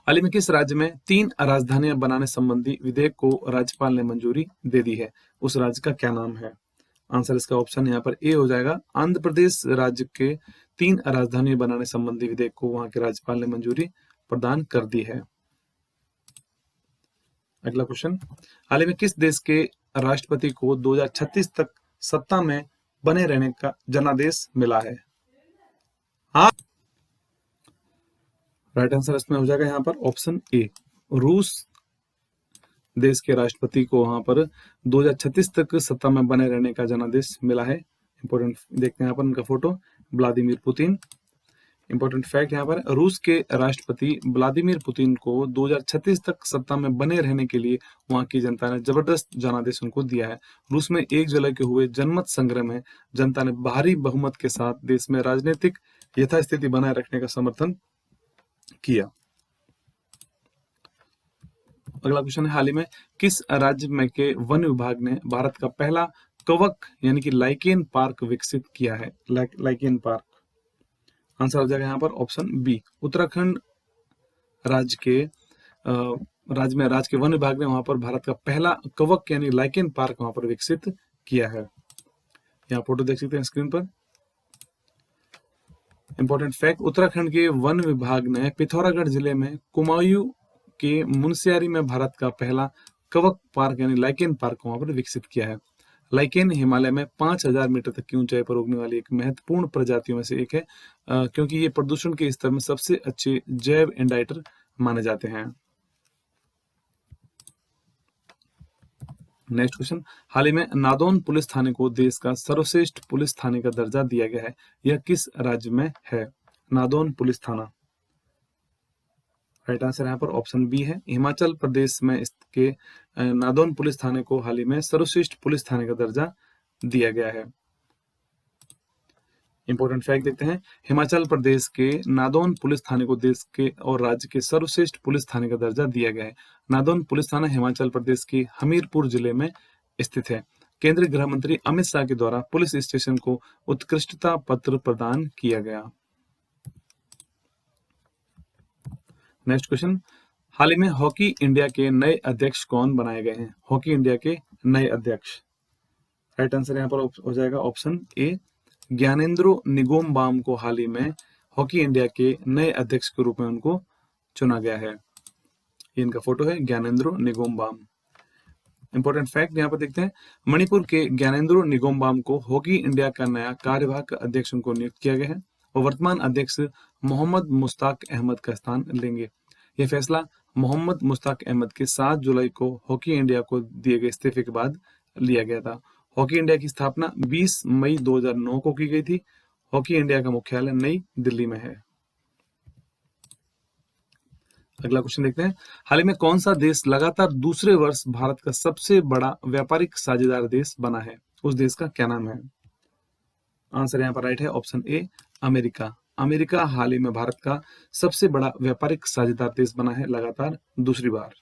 हाल ही में किस राज्य में 3 राजधानियां बनाने संबंधी विधेयक को राज्यपाल ने मंजूरी दे दी है? उस राज्य का क्या नाम है? आंसर इसका ऑप्शन यहाँ पर ए हो जाएगा, आंध्र प्रदेश राज्य के 3 राजधानियां बनाने संबंधी विधेयक को वहां के राज्यपाल ने मंजूरी प्रदान कर दी है। अगला क्वेश्चन, हाल ही में किस देश के राष्ट्रपति को 2036 तक सत्ता में बने रहने का जनादेश मिला है? हाँ, राइट आंसर इसमें हो जाएगा यहाँ पर ऑप्शन ए, रूस देश के राष्ट्रपति को वहां पर 2036 तक सत्ता में बने रहने का जनादेश मिला है। इंपॉर्टेंट देखते हैं यहाँ पर उनका photo, Vladimir Putin. Important fact यहाँ पर, रूस के राष्ट्रपति व्लादिमीर पुतिन को 2036 तक सत्ता में बने रहने के लिए वहां की जनता ने जबरदस्त जनादेश उनको दिया है। रूस में 1 जुलाई के हुए जनमत संग्रह में जनता ने भारी बहुमत के साथ देश में राजनीतिक यथास्थिति बनाए रखने का समर्थन किया। अगला क्वेश्चन है, हाल ही में किस राज्य में के वन विभाग ने भारत का पहला कवक यानी कि लाइकेन पार्क विकसित किया है? Lichen park. आंसर हो जाएगा यहाँ पर ऑप्शन बी, उत्तराखंड राज्य के वन विभाग ने वहां पर भारत का पहला कवक यानी लाइकेन पार्क वहां पर विकसित किया है। यहाँ फोटो देख सकते हैं स्क्रीन पर। इंपॉर्टेंट फैक्ट, उत्तराखंड के वन विभाग ने पिथौरागढ़ जिले में कुमाऊं के मुनस्यारी में भारत का पहला कवक पार्क यानी लाइकेन पार्क वहां पर विकसित किया है। लाइकेन हिमालय में 5000 मीटर तक की ऊंचाई पर उगने वाली एक महत्वपूर्ण प्रजातियों में से एक है, क्योंकि ये प्रदूषण के स्तर में सबसे अच्छे जैव इंडाइटर माने जाते हैं। नेक्स्ट क्वेश्चन, हाल ही में नादौन पुलिस थाने को देश का सर्वश्रेष्ठ पुलिस थाने का दर्जा दिया गया है, यह किस राज्य में है? नादौन पुलिस थाना। राइट आंसर यहाँ पर ऑप्शन बी है, हिमाचल प्रदेश में इसके नादौन पुलिस थाने को हाल ही में सर्वश्रेष्ठ पुलिस थाने का दर्जा दिया गया है। इंपॉर्टेंट फैक्ट देखते हैं, हिमाचल प्रदेश के नादौन पुलिस थाने को देश के और राज्य के सर्वश्रेष्ठ पुलिस थाने का दर्जा दिया गया है। नादौन पुलिस थाना हिमाचल प्रदेश के हमीरपुर जिले में स्थित है। केंद्रीय गृह मंत्री अमित शाह के द्वारा पुलिस स्टेशन को उत्कृष्टता पत्र प्रदान किया गया। नेक्स्ट क्वेश्चन, हाल ही में हॉकी इंडिया के नए अध्यक्ष कौन बनाए गए हैं? हॉकी इंडिया के नए अध्यक्ष। राइट आंसर यहाँ पर हो जाएगा ऑप्शन ए, ज्ञानेंद्रो निगोम्बाम को हाल ही में हॉकी इंडिया के नए अध्यक्ष के रूप में उनको चुना गया है। ये इनका फोटो है, ज्ञानेंद्रो निगोम्बाम। इंपॉर्टेंट फैक्ट यहाँ पर देखते हैं, मणिपुर के ज्ञानेंद्रो निगोम्बाम को हॉकी इंडिया का नया कार्यवाहक अध्यक्ष उनको नियुक्त किया गया है और वर्तमान अध्यक्ष मोहम्मद मुश्ताक अहमद का स्थान लेंगे। यह फैसला मोहम्मद मुश्ताक अहमद के 7 जुलाई को हॉकी इंडिया को दिए गए इस्तीफे के बाद लिया गया था। हॉकी इंडिया की स्थापना 20 मई 2009 को की गई थी। हॉकी इंडिया का मुख्यालय नई दिल्ली में है। अगला क्वेश्चन देखते हैं, हाल ही में कौन सा देश लगातार दूसरे वर्ष भारत का सबसे बड़ा व्यापारिक साझेदार देश बना है? उस देश का क्या नाम है? आंसर यहाँ पर राइट है ऑप्शन ए, अमेरिका। अमेरिका हाल ही में भारत का सबसे बड़ा व्यापारिक साझेदार देश बना है लगातार दूसरी बार।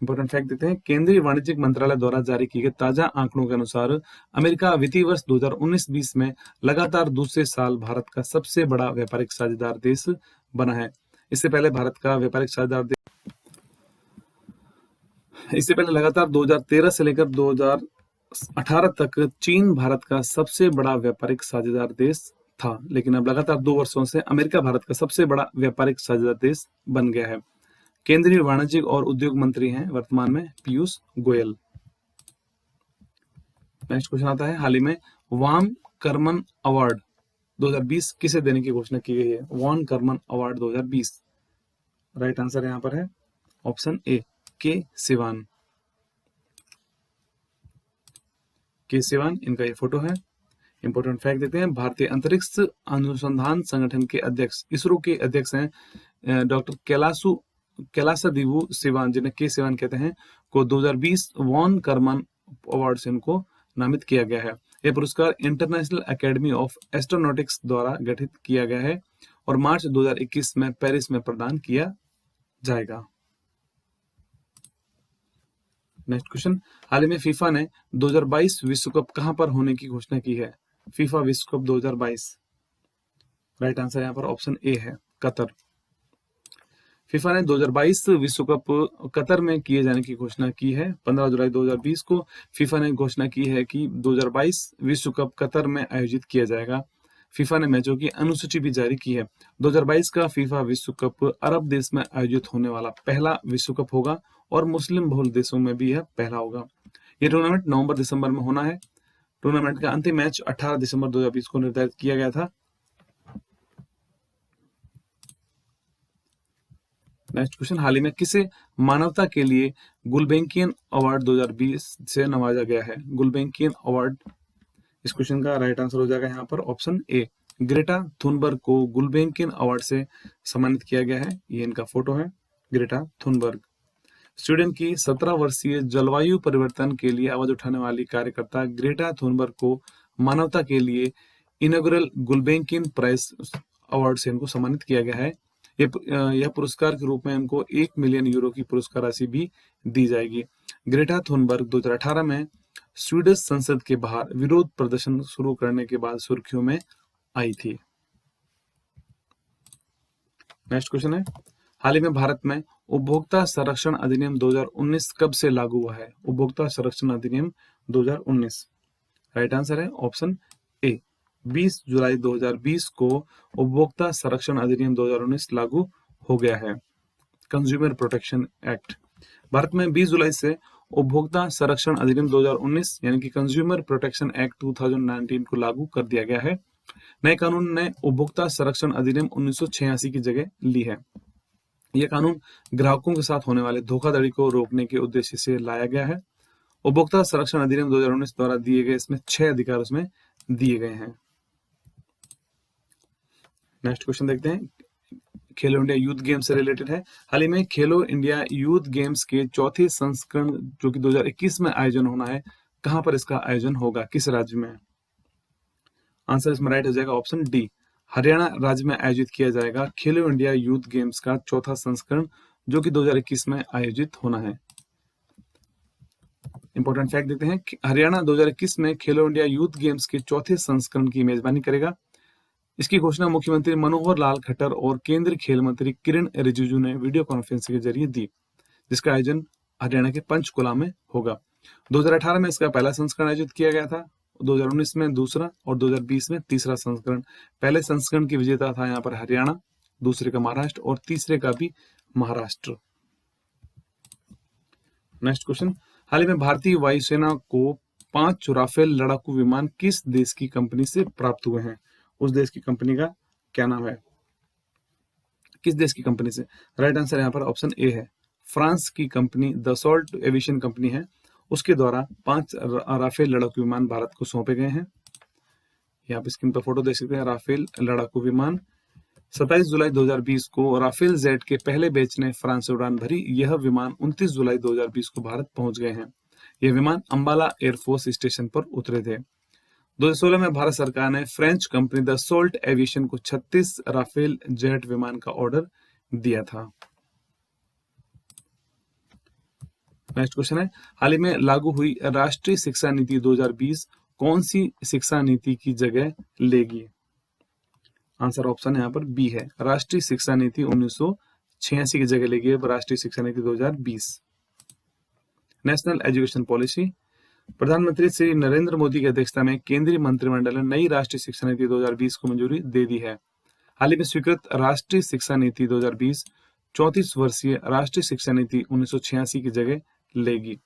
इंपॉर्टेंट फैक्ट देते हैं, केंद्रीय वाणिज्यिक मंत्रालय द्वारा जारी किए गए ताजा आंकड़ों के अनुसार अमेरिका वित्तीय वर्ष 2019-20 में लगातार दूसरे साल भारत का सबसे बड़ा व्यापारिक साझेदार देश बना है। इससे पहले भारत का व्यापारिक साझेदार देश इससे पहले लगातार 2013 से लेकर 2018 तक चीन भारत का सबसे बड़ा व्यापारिक साझेदार देश था, लेकिन अब लगातार 2 वर्षों से अमेरिका भारत का सबसे बड़ा व्यापारिक साझेदार देश बन गया है। केंद्रीय वाणिज्य और उद्योग मंत्री हैं वर्तमान में पीयूष गोयल। नेक्स्ट क्वेश्चन आता है, हाल ही में वाम कर्मन अवार्ड 2020 किसे देने की घोषणा की गई है? वान कर्मन अवार्ड 2020। राइट आंसर यहां पर है ऑप्शन ए, के सिवान। के सिवान इनका ये फोटो है। इंपॉर्टेंट फैक्ट देते हैं, भारतीय अंतरिक्ष अनुसंधान संगठन के अध्यक्ष, इसरो के अध्यक्ष हैं डॉक्टर कैलासदिवु सिवान, जिन्हें के सिवान कहते हैं, को 2020 वॉन कर्मन अवार्ड से इनको नामित किया गया है। यह पुरस्कार इंटरनेशनल एकेडमी ऑफ एस्ट्रोनॉटिक्स द्वारा गठित किया गया है और मार्च 2021 में पेरिस में प्रदान किया जाएगा। नेक्स्ट क्वेश्चन, हाल ही में फीफा ने 2022 विश्व कप कहां पर होने की घोषणा की है? फीफा विश्व कप 2022। राइट आंसर यहां पर ऑप्शन ए है, कतर। फीफा ने 2022 विश्व कप कतर में किए जाने की घोषणा की है। 15 जुलाई 2020 को फीफा ने घोषणा की है कि 2022 विश्व कप कतर में आयोजित किया जाएगा। फीफा ने मैचों की अनुसूची भी जारी की है। 2022 का फीफा विश्व कप अरब देश में आयोजित होने वाला पहला विश्व कप होगा और मुस्लिम बहुल देशों में भी यह पहला होगा। यह टूर्नामेंट नवंबर-दिसंबर में होना है। टूर्नामेंट का अंतिम मैच 18 दिसंबर 2020 को निर्धारित किया गया था। नेक्स्ट क्वेश्चन, हाल ही में किसे मानवता के लिए गुलबेंकियन अवार्ड 2020 से नवाजा गया है? गुलबेंकियन अवार्ड, इस क्वेश्चन का राइट आंसर हो जाएगा यहाँ पर ऑप्शन ए, ग्रेटा थुनबर्ग को गुलबेंकियन अवार्ड से सम्मानित किया गया है। ये इनका फोटो है, ग्रेटा थुनबर्ग। स्वीडन की 17 वर्षीय जलवायु परिवर्तन के लिए आवाज उठाने वाली कार्यकर्ता ग्रेटा थुनबर्ग को मानवता के लिए इनॉग्रल गुलबेंकियन प्राइज अवार्ड से इनको सम्मानित किया गया है। यह पुरस्कार के रूप में इनको 1 मिलियन यूरो की पुरस्कार राशि भी दी जाएगी। ग्रेटा थुनबर्ग 2018 में स्वीडिश संसद के बाहर विरोध प्रदर्शन शुरू करने के बाद सुर्खियों में आई थी। नेक्स्ट क्वेश्चन है, हाल ही में भारत में उपभोक्ता संरक्षण अधिनियम 2019 कब से लागू हुआ है? उपभोक्ता संरक्षण अधिनियम 2019। राइट आंसर है ऑप्शन ए, 20 जुलाई 2020 को उपभोक्ता संरक्षण अधिनियम 2019 लागू हो गया है। Consumer protection act. भारत में 20 जुलाई से उपभोक्ता संरक्षण अधिनियम 2019 यानी कि कंज्यूमर प्रोटेक्शन एक्ट 2019 को लागू कर दिया गया है। नए कानून ने उपभोक्ता संरक्षण अधिनियम 1986 की जगह ली है। यह कानून ग्राहकों के साथ होने वाले धोखाधड़ी को रोकने के उद्देश्य से लाया गया है। उपभोक्ता संरक्षण अधिनियम 2019 द्वारा दिए गए इसमें 6 अधिकार उसमें दिए गए हैं। नेक्स्ट क्वेश्चन देखते हैं, खेलो इंडिया यूथ गेम्स से रिलेटेड है। हाल ही में खेलो इंडिया यूथ गेम्स के चौथे संस्करण जो कि 2021 में आयोजन होना है, कहां पर इसका आयोजन होगा, किस राज्य में? आंसर इसमें राइट हो जाएगा ऑप्शन डी, हरियाणा राज्य में आयोजित किया जाएगा खेलो इंडिया यूथ गेम्स का चौथा संस्करण जो कि 2021 में आयोजित होना है। इंपॉर्टेंट फैक्ट देते हैं, हरियाणा 2021 में खेलो इंडिया यूथ गेम्स के चौथे संस्करण की मेजबानी करेगा। इसकी घोषणा मुख्यमंत्री मनोहर लाल खट्टर और केंद्रीय खेल मंत्री किरण रिजिजू ने वीडियो कॉन्फ्रेंस के जरिए दी, जिसका आयोजन हरियाणा के पंचकुला में होगा। 2018 में इसका पहला संस्करण आयोजित किया गया था, 2019 में दूसरा और 2020 में तीसरा संस्करण। पहले संस्करण की विजेता था यहाँ पर हरियाणा, दूसरे का महाराष्ट्र और तीसरे का भी महाराष्ट्र। नेक्स्ट क्वेश्चन, हाल ही में भारतीय वायुसेना को 5 राफेल लड़ाकू विमान किस देश की कंपनी से प्राप्त हुए हैं? उस देश की कंपनी का क्या नाम है? किस देश की कंपनी से? राइट आंसर यहाँ पर ऑप्शन ए है, फ्रांस की कंपनी दसॉल्ट एविएशन कंपनी है, उसके द्वारा 5 राफेल लड़ाकू विमान भारत को सौंपे गए हैं। यहाँ पे स्क्रीन पर फोटो देख सकते हैं, राफेल लड़ाकू विमान। 27 जुलाई 2020 को राफेल जेट के पहले बैच ने फ्रांस से उड़ान भरी। यह विमान 29 जुलाई 2020 को भारत पहुंच गए हैं। यह विमान अंबाला एयरफोर्स स्टेशन पर उतरे थे। 2016 में भारत सरकार ने फ्रेंच कंपनी दसॉल्ट एविएशन को 36 राफेल जेट विमान का ऑर्डर दिया था। नेक्स्ट क्वेश्चन है, हाल ही में लागू हुई राष्ट्रीय शिक्षा नीति 2020 कौन सी शिक्षा नीति की जगह लेगी? आंसर ऑप्शन यहाँ पर बी है, राष्ट्रीय शिक्षा नीति 1986 की जगह लेगी राष्ट्रीय शिक्षा नीति 2020। National education policy. प्रधानमंत्री श्री नरेंद्र मोदी की अध्यक्षता में केंद्रीय मंत्रिमंडल ने नई राष्ट्रीय शिक्षा नीति 2020 को मंजूरी दे दी है। हाल ही में स्वीकृत राष्ट्रीय शिक्षा नीति 2020 34 वर्षीय राष्ट्रीय शिक्षा नीति 1986 की जगह लेगी।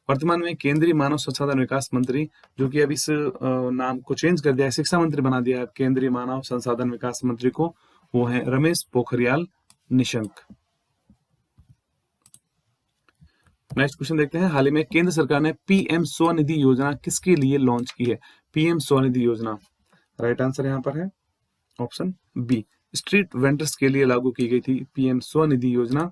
वर्तमान में केंद्रीय मानव संसाधन विकास मंत्री, जो कि अब इस नाम को चेंज कर दिया है, शिक्षा मंत्री बना दिया है केंद्रीय मानव संसाधन विकास मंत्री को, वो है रमेश पोखरियाल निशंक। नेक्स्ट क्वेश्चन देखते हैं। हाल ही में केंद्र सरकार ने पीएम स्वनिधि योजना किसके लिए लॉन्च की है? पीएम स्वनिधि योजना, राइट आंसर यहाँ पर है ऑप्शन बी, स्ट्रीट वेंडर्स के लिए लागू की गई थी पीएम स्वनिधि योजना।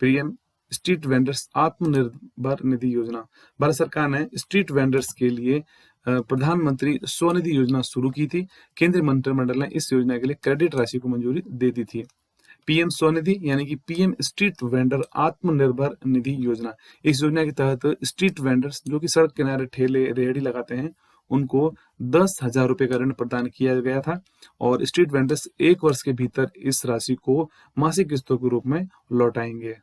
PM street vendors Atmanirbhar Nidhi योजना, भारत सरकार ने स्ट्रीट वेंडर्स के लिए प्रधानमंत्री स्वनिधि योजना शुरू की थी। केंद्रीय मंत्रिमंडल ने इस योजना के लिए क्रेडिट राशि को मंजूरी दे दी थी। पीएम स्वनिधि यानी कि PM street vendor Atmanirbhar Nidhi योजना, इस योजना के तहत स्ट्रीट वेंडर्स जो कि सड़क किनारे ठेले रेहड़ी लगाते हैं, उनको 10,000 रुपए का ऋण प्रदान किया गया था और स्ट्रीट वेंडर्स 1 वर्ष के भीतर इस राशि को मासिक किस्तों के रूप में लौटाएंगे।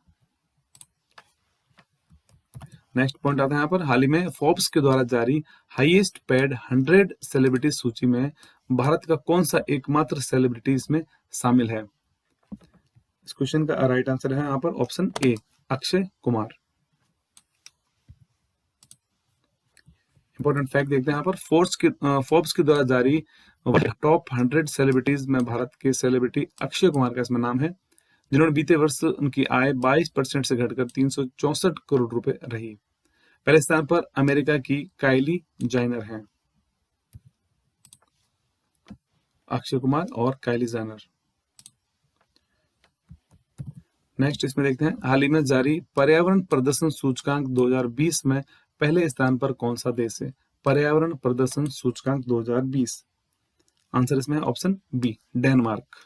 नेक्स्ट पॉइंट आता है यहाँ पर। हाल ही में फोर्ब्स के द्वारा जारी हाईएस्ट पेड 100 सेलिब्रिटी सूची में भारत का कौन सा एकमात्र सेलिब्रिटी इसमें शामिल है? इस क्वेश्चन का राइट आंसर है यहाँ पर option A, Akshay Kumar. Important fact देखते हैं यहाँ पर। फोर्ब्स के द्वारा जारी टॉप 100 सेलिब्रिटीज में भारत के सेलिब्रिटी अक्षय कुमार का इसमें नाम है, जिन्होंने बीते वर्ष उनकी आय 22% से घटकर 364 करोड़ रुपए रही। पहले स्थान पर अमेरिका की काइली जाइनर हैं, अक्षय कुमार और काइली जाइनर। नेक्स्ट इसमें देखते हैं। हाल ही में जारी पर्यावरण प्रदर्शन सूचकांक 2020 में पहले स्थान पर कौन सा देश है? पर्यावरण प्रदर्शन सूचकांक 2020, आंसर इसमें option B, Denmark.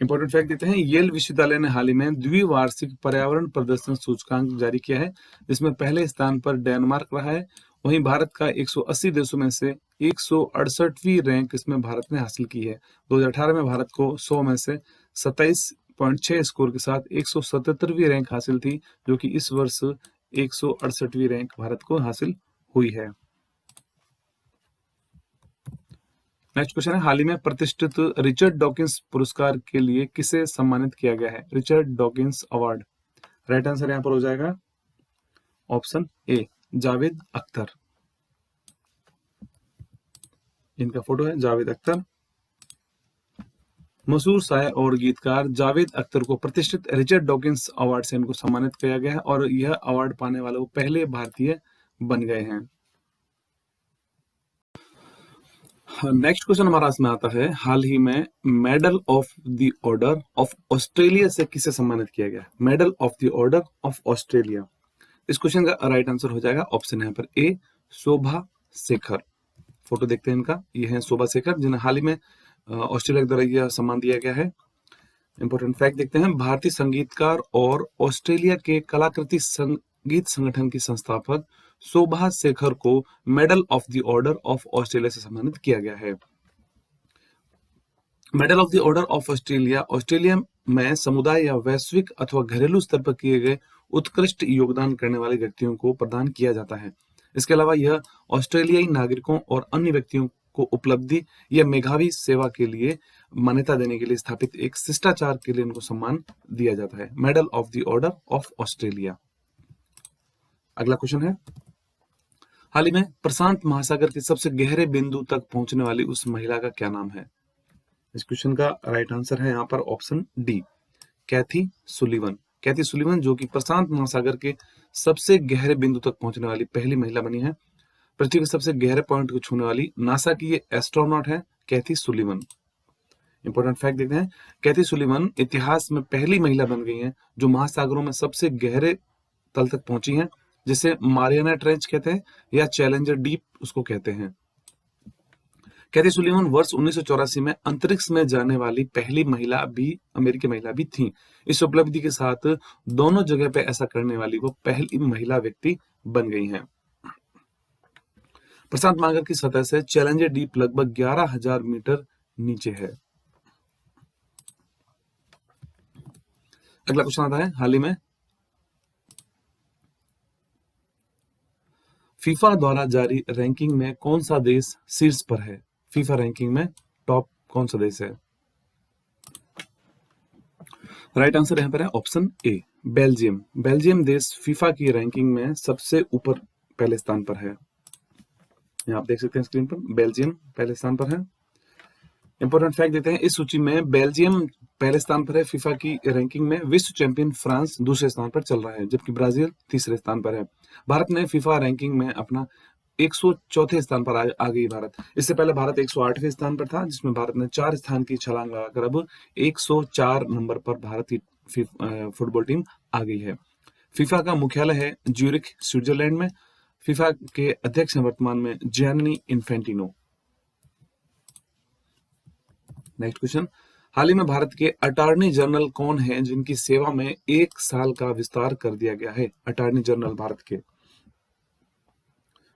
Important fact देते हैं। येल विश्वविद्यालय ने हाल ही में द्विवार्षिक पर्यावरण प्रदर्शन सूचकांक जारी किया है, जिसमें पहले स्थान पर डेनमार्क रहा है। वहीं भारत का 180 देशों में से 168वीं रैंक इसमें भारत ने हासिल की है। 2018 में भारत को 100 में से 27.6 स्कोर के साथ 177वीं रैंक हासिल थी, जो कि इस वर्ष 168वीं रैंक भारत को हासिल हुई है। नेक्स्ट क्वेश्चन है। हाल ही में प्रतिष्ठित रिचर्ड डॉकिंस पुरस्कार के लिए किसे सम्मानित किया गया है? Richard Dawkins award, right answer यहां पर हो जाएगा ऑप्शन ए, जावेद अख्तर। इनका फोटो है जावेद अख्तर। मशहूर शायर और गीतकार जावेद अख्तर को प्रतिष्ठित रिचर्ड डॉकिंस अवार्ड से इनको सम्मानित किया गया है और यह अवार्ड पाने वाले वो पहले भारतीय बन गए हैं। नेक्स्ट क्वेश्चन हमारा इसमें आता है। हाल ही में medal of the order of Australia से किसे सम्मानित किया गया? Medal of the order of Australia, इस क्वेश्चन का राइट आंसर हो जाएगा ऑप्शन यहाँ पर ए, शोभा शेखर। फोटो देखते हैं इनका, ये है शोभा शेखर, जिन्हें हाल ही में ऑस्ट्रेलिया के द्वारा यह सम्मान दिया गया है। इंपॉर्टेंट फैक्ट देखते हैं। भारतीय संगीतकार और ऑस्ट्रेलिया के कलाकृति संगीत संगठन की संस्थापक शोभा शेखर को medal of the order of Australia से सम्मानित किया गया है। Medal of the order of Australia Australia में समुदाय या वैश्विक अथवा घरेलू स्तर पर किए गए उत्कृष्ट योगदान करने वाले व्यक्तियों को प्रदान किया जाता है। इसके अलावा यह ऑस्ट्रेलियाई नागरिकों और अन्य व्यक्तियों को उपलब्धि या मेधावी सेवा के लिए मान्यता देने के लिए स्थापित एक शिष्टाचार के लिए इनको सम्मान दिया जाता है। Medal of the order of Australia. अगला क्वेश्चन है। हाल ही में प्रशांत महासागर के सबसे गहरे बिंदु तक पहुंचने वाली उस महिला का क्या नाम है? इस क्वेश्चन का राइट आंसर है यहाँ पर ऑप्शन डी, कैथी सुलिवन। कैथी सुलिवन जो कि प्रशांत महासागर के सबसे गहरे बिंदु तक पहुंचने वाली पहली महिला बनी है। पृथ्वी के सबसे गहरे पॉइंट को छूने वाली नासा की ये एस्ट्रोनॉट है कैथी सुलिवन। इंपॉर्टेंट फैक्ट देखते हैं। कैथी सुलिवन इतिहास में पहली महिला बन गई है जो महासागरों में सबसे गहरे तल तक पहुंची है, जिसे मारियाना ट्रेंच कहते हैं या चैलेंजर डीप उसको कहते हैं। कैथी सुलिवन वर्ष 1984 में अंतरिक्ष में जाने वाली पहली महिला भी, अमेरिकी महिला भी थी। इस उपलब्धि के साथ दोनों जगह पे ऐसा करने वाली वो पहली महिला व्यक्ति बन गई हैं। प्रशांत महासागर की सतह से चैलेंजर डीप लगभग 11,000 मीटर नीचे है। अगला क्वेश्चन आता है, हाल ही में फीफा द्वारा जारी रैंकिंग में कौन सा देश शीर्ष पर है? फीफा रैंकिंग में टॉप कौन सा देश है? राइट आंसर यहाँ पर है ऑप्शन ए, बेल्जियम। बेल्जियम देश फीफा की रैंकिंग में सबसे ऊपर पहले स्थान पर है। यहाँ आप देख सकते हैं स्क्रीन पर, बेल्जियम पहले स्थान पर है। इंपॉर्टेंट फैक्ट देते हैं, इस सूची में बेल्जियम पहले स्थान पर है फीफा की रैंकिंग में। विश्व चैंपियन फ्रांस दूसरे स्थान पर चल रहा है, जबकि ब्राजील तीसरे स्थान पर है। भारत ने फीफा रैंकिंग में अपना 104 स्थान पर आ गई भारत। इससे पहले भारत 108वें स्थान पर था, जिसमें भारत ने 4 स्थान की छलांग लगाकर अब 104 नंबर पर भारत की फुटबॉल टीम आ गई है। फीफा का मुख्यालय है ज्यूरिख, स्विट्जरलैंड में। फीफा के अध्यक्ष हैं वर्तमान में जियानी इन्फेंटिनो। नेक्स्ट क्वेश्चन, हाल ही में भारत के अटॉर्नी जनरल कौन है जिनकी सेवा में 1 साल का विस्तार कर दिया गया है? अटॉर्नी जनरल भारत के।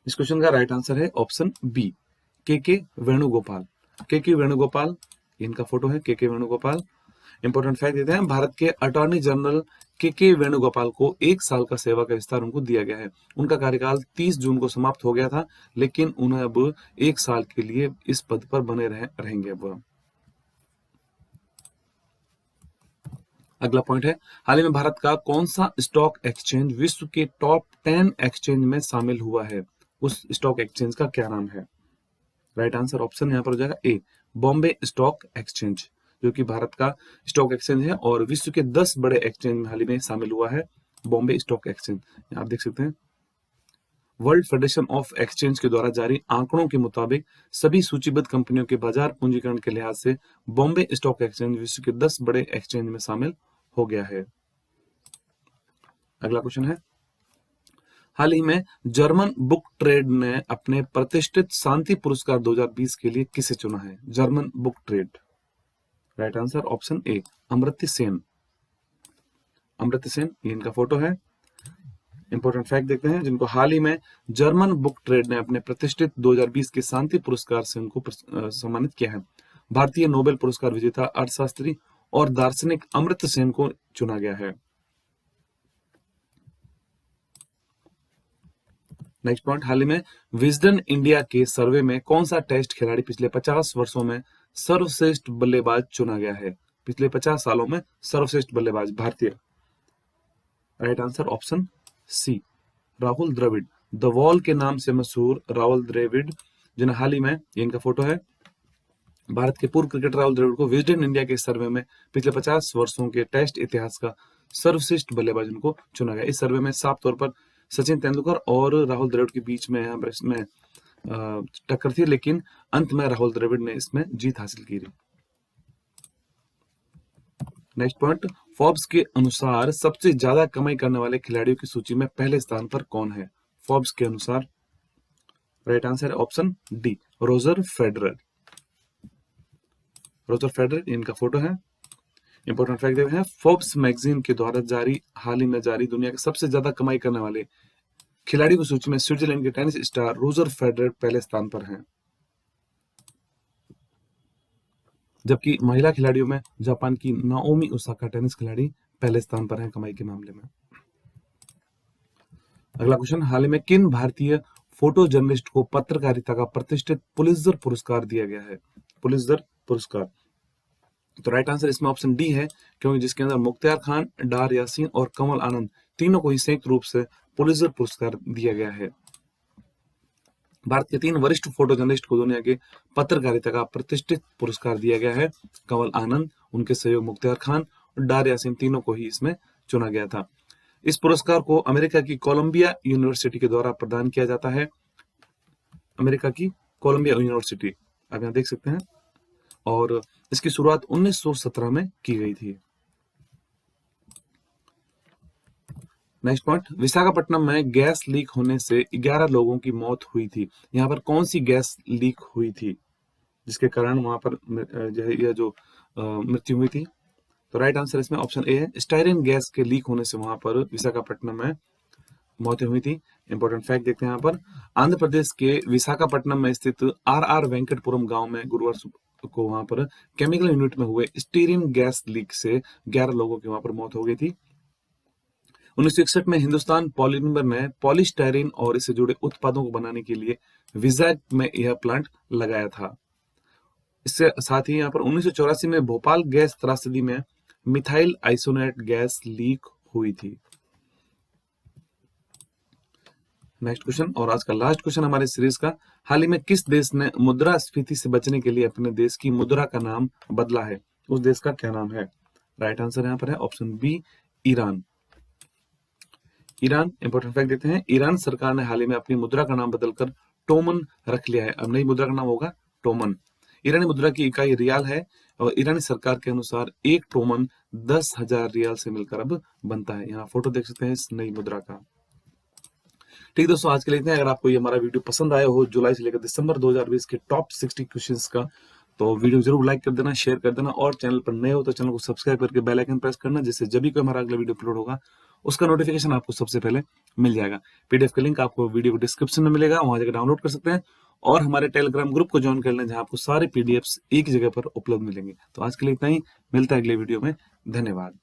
इस क्वेश्चन का राइट आंसर है ऑप्शन बी, के वेणुगोपाल। के वेणुगोपाल, इनका फोटो है, के वेणुगोपाल। इंपॉर्टेंट फैक्ट देते हैं, भारत के अटॉर्नी जनरल के वेणुगोपाल को 1 साल का सेवा का विस्तार उनको दिया गया है। उनका कार्यकाल 30 जून को समाप्त हो गया था, लेकिन उन्हें अब 1 साल के लिए इस पद पर बने रहेंगे अब। अगला पॉइंट है, हाल ही में भारत का कौन सा स्टॉक एक्सचेंज विश्व के टॉप 10 एक्सचेंज में शामिल हुआ है? उस स्टॉक एक्सचेंज का क्या नाम है? राइट आंसर ऑप्शन यहाँ पर हो जाएगा ए, बॉम्बे स्टॉक एक्सचेंज, जो कि भारत का स्टॉक एक्सचेंज है और विश्व के 10 बड़े एक्सचेंज में हाल ही में शामिल हुआ है बॉम्बे स्टॉक एक्सचेंज। आप देख सकते हैं, वर्ल्ड फेडरेशन ऑफ एक्सचेंज के द्वारा जारी आंकड़ों के मुताबिक सभी सूचीबद्ध कंपनियों के बाजार पूंजीकरण के लिहाज से बॉम्बे स्टॉक एक्सचेंज विश्व के 10 बड़े एक्सचेंज में शामिल हो गया है। अगला क्वेश्चन है, हाल ही में जर्मन बुक ट्रेड ने अपने प्रतिष्ठित शांति पुरस्कार 2020 के लिए किसे चुना है? German book trade. Right answer option A, Amartya Sen. Amartya Sen, ये इनका फोटो है। इंपॉर्टेंट फैक्ट देखते हैं, जिनको हाल ही में जर्मन बुक ट्रेड ने अपने प्रतिष्ठित 2020 के शांति पुरस्कार से उनको सम्मानित किया है। भारतीय नोबेल पुरस्कार विजेता अर्थशास्त्री और दार्शनिक अमर्त्य सेन को चुना गया है। नेक्स्ट पॉइंट, हाल ही में विजडन इंडिया के सर्वे में कौन सा टेस्ट खिलाड़ी पिछले 50 वर्षों में सर्वश्रेष्ठ बल्लेबाज चुना गया है? पिछले 50 सालों में सर्वश्रेष्ठ बल्लेबाज भारतीय। Right answer option C, Rahul Dravid. The wall के नाम से मशहूर राहुल द्रविड़, जिन्हें हाल ही में, ये इनका फोटो है, भारत के पूर्व क्रिकेटर राहुल द्रविड़ को विजडन इंडिया के सर्वे में पिछले 50 वर्षों के टेस्ट इतिहास का सर्वश्रेष्ठ बल्लेबाज उनको चुना गया। इस सर्वे में साफ तौर पर सचिन तेंदुलकर और राहुल द्रविड़ के बीच में टक्कर थी, लेकिन अंत में राहुल द्रविड़ ने इसमें जीत हासिल की। नेक्स्ट पॉइंट, फोर्ब्स के अनुसार सबसे ज्यादा कमाई करने वाले खिलाड़ियों की सूची में पहले स्थान पर कौन है? फोर्ब्स के अनुसार राइट आंसर है option D, Roger Federer. Roger Federer, इनका फोटो है। इंपॉर्टेंट फैक्ट देते हैं, फोर्ब्स मैगजीन के द्वारा हाल ही में जारी दुनिया के सबसे ज्यादा कमाई करने वाले खिलाड़ी की सूची में स्विट्जरलैंड के टेनिस स्टार रोजर फेडरर पहले स्थान पर हैं, जबकि महिला खिलाड़ियों में जापान की नाओमी ओसाका टेनिस खिलाड़ी पहले स्थान पर हैं कमाई के मामले में। अगला क्वेश्चन, हाल ही में किन भारतीय फोटो जर्नलिस्ट को पत्रकारिता का प्रतिष्ठित पुलित्जर पुरस्कार दिया गया है? पुलित्जर पुरस्कार, तो राइट आंसर इसमें ऑप्शन डी है, क्योंकि जिसके अंदर मुख्तार खान, डार यासीन और कमल आनंद तीनों को ही संयुक्त रूप से पुलित्जर पुरस्कार दिया गया है। भारत के 3 वरिष्ठ फोटो जर्नलिस्ट को दुनिया के पत्रकारिता का प्रतिष्ठित पुरस्कार दिया गया है। कमल आनंद, उनके सहयोग मुख्तार खान और डार यासीन, तीनों को ही इसमें चुना गया था। इस पुरस्कार को अमेरिका की कोलंबिया यूनिवर्सिटी के द्वारा प्रदान किया जाता है। अमेरिका की कोलंबिया यूनिवर्सिटी, आप यहाँ देख सकते हैं, और इसकी शुरुआत 1917 में की गई थी। नेक्स्ट पॉइंट, विशाखापट्टनम में गैस लीक होने से 11 लोगों की मौत हुई थी। यहाँ पर कौन सी गैस लीक हुई थी जिसके कारण वहां पर मृत्यु हुई थी? तो राइट आंसर इसमें ऑप्शन ए है, स्टायरीन गैस के लीक होने से वहां पर विशाखापट्टनम में मौतें हुई थी। इंपॉर्टेंट फैक्ट देखते हैं यहाँ पर, आंध्र प्रदेश के विशाखापट्टनम में स्थित आर वेंकटपुरम गांव में गुरुवार को वहां पर केमिकल यूनिट में हुए स्टीरिन गैस लीक से 11 लोगों की वहां पर मौत हो गई थी। 1961 में हिंदुस्तान पॉलीमर ने पॉलीस्टायरीन और इससे जुड़े उत्पादों को बनाने के लिए विजाग में यह प्लांट लगाया था। इससे साथ ही यहाँ पर 1984 में भोपाल गैस त्रासदी में मिथाइल आइसोनेट गैस लीक हुई थी। नेक्स्ट क्वेश्चन और आज का लास्ट क्वेश्चन हमारे सीरीज का, हाल ही में किस देश ने मुद्रास्फीति से बचने के लिए अपने देश की मुद्रा का नाम बदला है? उस देश का क्या नाम है? राइट आंसर यहाँ पर है option B, Iran. Iran, important fact देते हैं, ईरान सरकार ने हाल ही में अपनी मुद्रा का नाम बदलकर टोमन रख लिया है। अब नई मुद्रा का नाम होगा टोमन। ईरानी मुद्रा की इकाई रियाल है और ईरानी सरकार के अनुसार एक टोमन 10,000 रियाल से मिलकर अब बनता है। यहाँ फोटो देख सकते हैं इस नई मुद्रा का। ठीक दोस्तों, आज के लिए इतना है। अगर आपको ये हमारा वीडियो पसंद आया हो जुलाई से लेकर दिसंबर 2020 के टॉप 60 क्वेश्चंस का, तो वीडियो जरूर लाइक कर देना, शेयर कर देना और चैनल पर नए हो तो चैनल को सब्सक्राइब करके बेल आइकन प्रेस करना, जिससे जब भी कोई हमारा अगला वीडियो अपलोड होगा उसका नोटिफिकेशन आपको सबसे पहले मिल जाएगा। पीडीएफ का लिंक आपको वीडियो को डिस्क्रिप्शन में मिलेगा, वहां जाकर डाउनलोड कर सकते हैं और हमारे टेलीग्राम ग्रुप को ज्वाइन कर लें, जहां आपको सारे पीडीएफ्स एक जगह पर उपलब्ध मिलेंगे। तो आज के लिए इतना ही, मिलता है अगले वीडियो में। धन्यवाद।